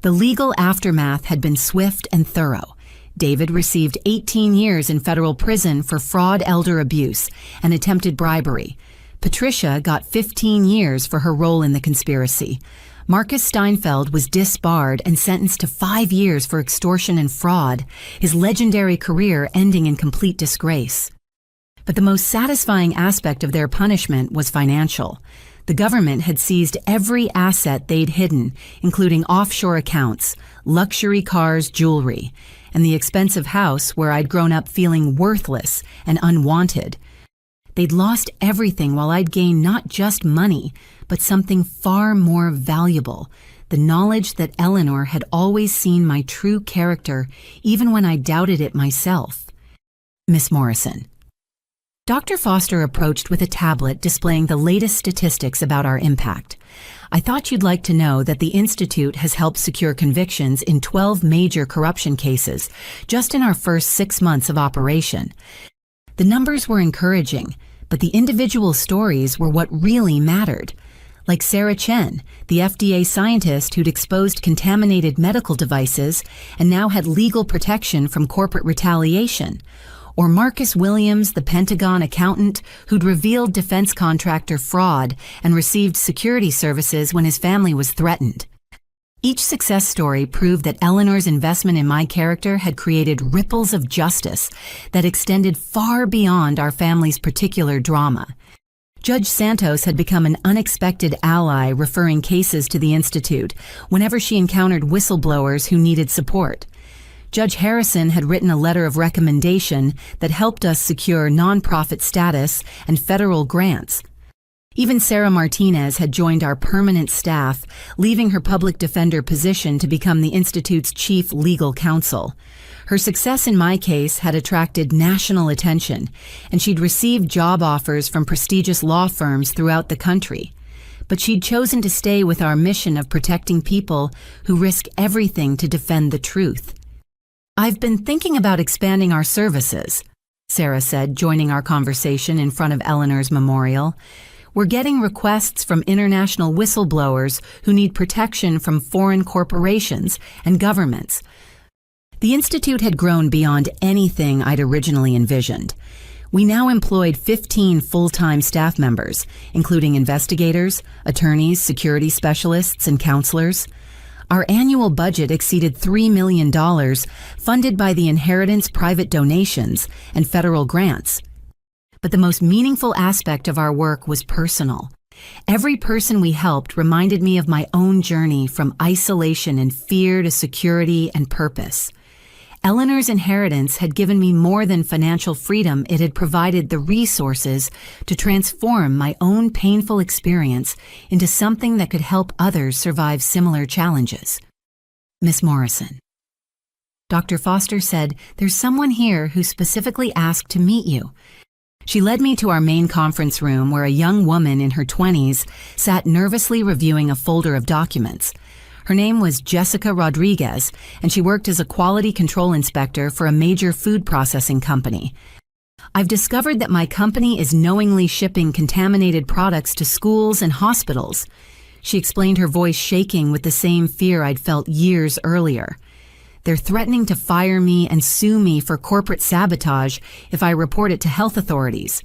The legal aftermath had been swift and thorough. David received 18 years in federal prison for fraud, elder abuse, and attempted bribery. Patricia got 15 years for her role in the conspiracy. Marcus Steinfeld was disbarred and sentenced to 5 years for extortion and fraud, his legendary career ending in complete disgrace. But the most satisfying aspect of their punishment was financial. The government had seized every asset they'd hidden, including offshore accounts, luxury cars, jewelry, and the expensive house where I'd grown up feeling worthless and unwanted. They'd lost everything while I'd gained not just money, but something far more valuable, the knowledge that Eleanor had always seen my true character, even when I doubted it myself. Miss Morrison. Dr. Foster approached with a tablet displaying the latest statistics about our impact. "I thought you'd like to know that the Institute has helped secure convictions in 12 major corruption cases just in our first 6 months of operation. The numbers were encouraging, but the individual stories were what really mattered. Like Sarah Chen, the FDA scientist who'd exposed contaminated medical devices and now had legal protection from corporate retaliation. Or Marcus Williams, the Pentagon accountant who'd revealed defense contractor fraud and received security services when his family was threatened. Each success story proved that Eleanor's investment in my character had created ripples of justice that extended far beyond our family's particular drama. Judge Santos had become an unexpected ally, referring cases to the Institute whenever she encountered whistleblowers who needed support. Judge Harrison had written a letter of recommendation that helped us secure nonprofit status and federal grants. Even Sarah Martinez had joined our permanent staff, leaving her public defender position to become the Institute's chief legal counsel. Her success in my case had attracted national attention, and she'd received job offers from prestigious law firms throughout the country. But she'd chosen to stay with our mission of protecting people who risk everything to defend the truth. "I've been thinking about expanding our services," Sarah said, joining our conversation in front of Eleanor's memorial. "We're getting requests from international whistleblowers who need protection from foreign corporations and governments." The Institute had grown beyond anything I'd originally envisioned. We now employed 15 full-time staff members, including investigators, attorneys, security specialists, and counselors. Our annual budget exceeded $3 million, funded by the inheritance, private donations, and federal grants. But the most meaningful aspect of our work was personal. Every person we helped reminded me of my own journey from isolation and fear to security and purpose. Eleanor's inheritance had given me more than financial freedom. It had provided the resources to transform my own painful experience into something that could help others survive similar challenges. Miss Morrison. Dr. Foster said, "There's someone here who specifically asked to meet you." She led me to our main conference room where a young woman in her 20s sat nervously reviewing a folder of documents. Her name was Jessica Rodriguez, and she worked as a quality control inspector for a major food processing company. "I've discovered that my company is knowingly shipping contaminated products to schools and hospitals," she explained, her voice shaking with the same fear I'd felt years earlier. "They're threatening to fire me and sue me for corporate sabotage if I report it to health authorities."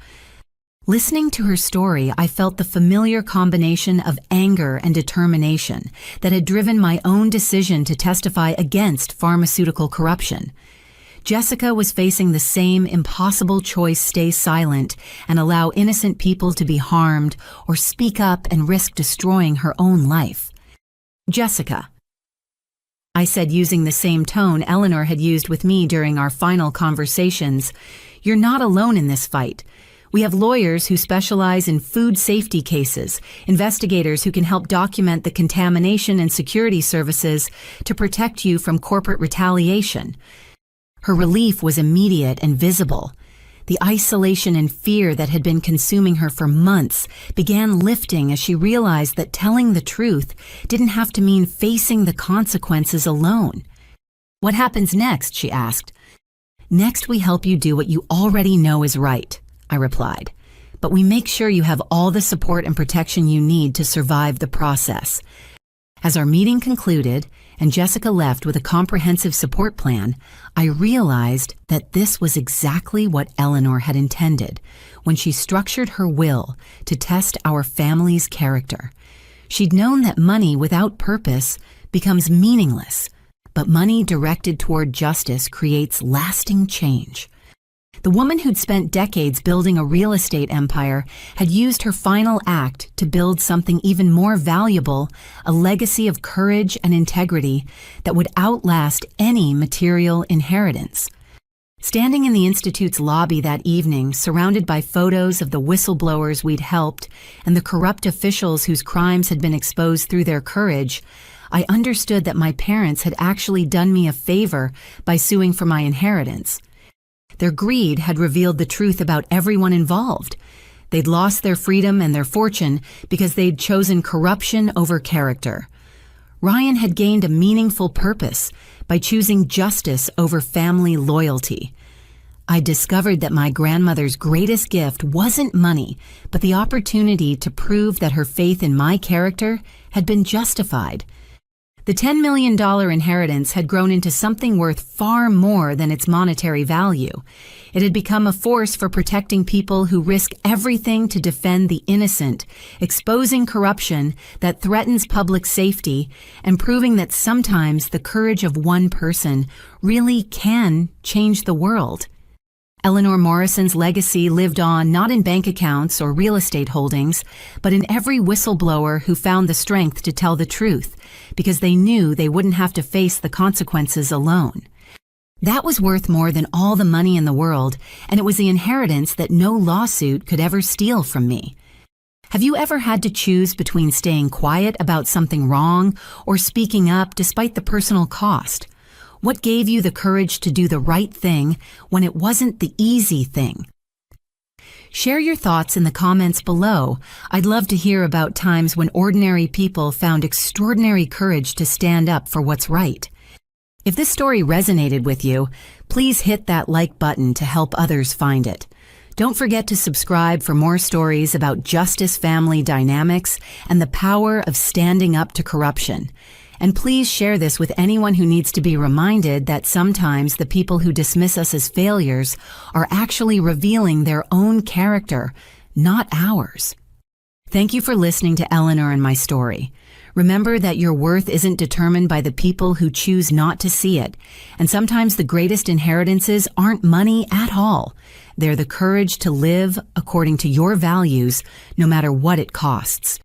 Listening to her story, I felt the familiar combination of anger and determination that had driven my own decision to testify against pharmaceutical corruption. Jessica was facing the same impossible choice: stay silent and allow innocent people to be harmed, or speak up and risk destroying her own life. "Jessica," I said, using the same tone Eleanor had used with me during our final conversations, "you're not alone in this fight. We have lawyers who specialize in food safety cases, investigators who can help document the contamination and security services to protect you from corporate retaliation." Her relief was immediate and visible. The isolation and fear that had been consuming her for months began lifting as she realized that telling the truth didn't have to mean facing the consequences alone. "What happens next?" she asked. "Next, we help you do what you already know is right," I replied. "But we make sure you have all the support and protection you need to survive the process." As our meeting concluded and Jessica left with a comprehensive support plan, I realized that this was exactly what Eleanor had intended when she structured her will to test our family's character. She'd known that money without purpose becomes meaningless, but money directed toward justice creates lasting change. The woman who'd spent decades building a real estate empire had used her final act to build something even more valuable: a legacy of courage and integrity that would outlast any material inheritance. Standing in the Institute's lobby that evening, surrounded by photos of the whistleblowers we'd helped and the corrupt officials whose crimes had been exposed through their courage, I understood that my parents had actually done me a favor by suing for my inheritance. Their greed had revealed the truth about everyone involved. They'd lost their freedom and their fortune because they'd chosen corruption over character. Ryan had gained a meaningful purpose by choosing justice over family loyalty. I discovered that my grandmother's greatest gift wasn't money, but the opportunity to prove that her faith in my character had been justified. The $10 million inheritance had grown into something worth far more than its monetary value. It had become a force for protecting people who risk everything to defend the innocent, exposing corruption that threatens public safety, and proving that sometimes the courage of one person really can change the world. Eleanor Morrison's legacy lived on not in bank accounts or real estate holdings, but in every whistleblower who found the strength to tell the truth, because they knew they wouldn't have to face the consequences alone. That was worth more than all the money in the world, and it was the inheritance that no lawsuit could ever steal from me. Have you ever had to choose between staying quiet about something wrong or speaking up despite the personal cost? What gave you the courage to do the right thing when it wasn't the easy thing? Share your thoughts in the comments below. I'd love to hear about times when ordinary people found extraordinary courage to stand up for what's right. If this story resonated with you, please hit that like button to help others find it. Don't forget to subscribe for more stories about justice, family dynamics, and the power of standing up to corruption. And please share this with anyone who needs to be reminded that sometimes the people who dismiss us as failures are actually revealing their own character, not ours. Thank you for listening to Eleanor and my story. Remember that your worth isn't determined by the people who choose not to see it, and sometimes the greatest inheritances aren't money at all. They're the courage to live according to your values, no matter what it costs.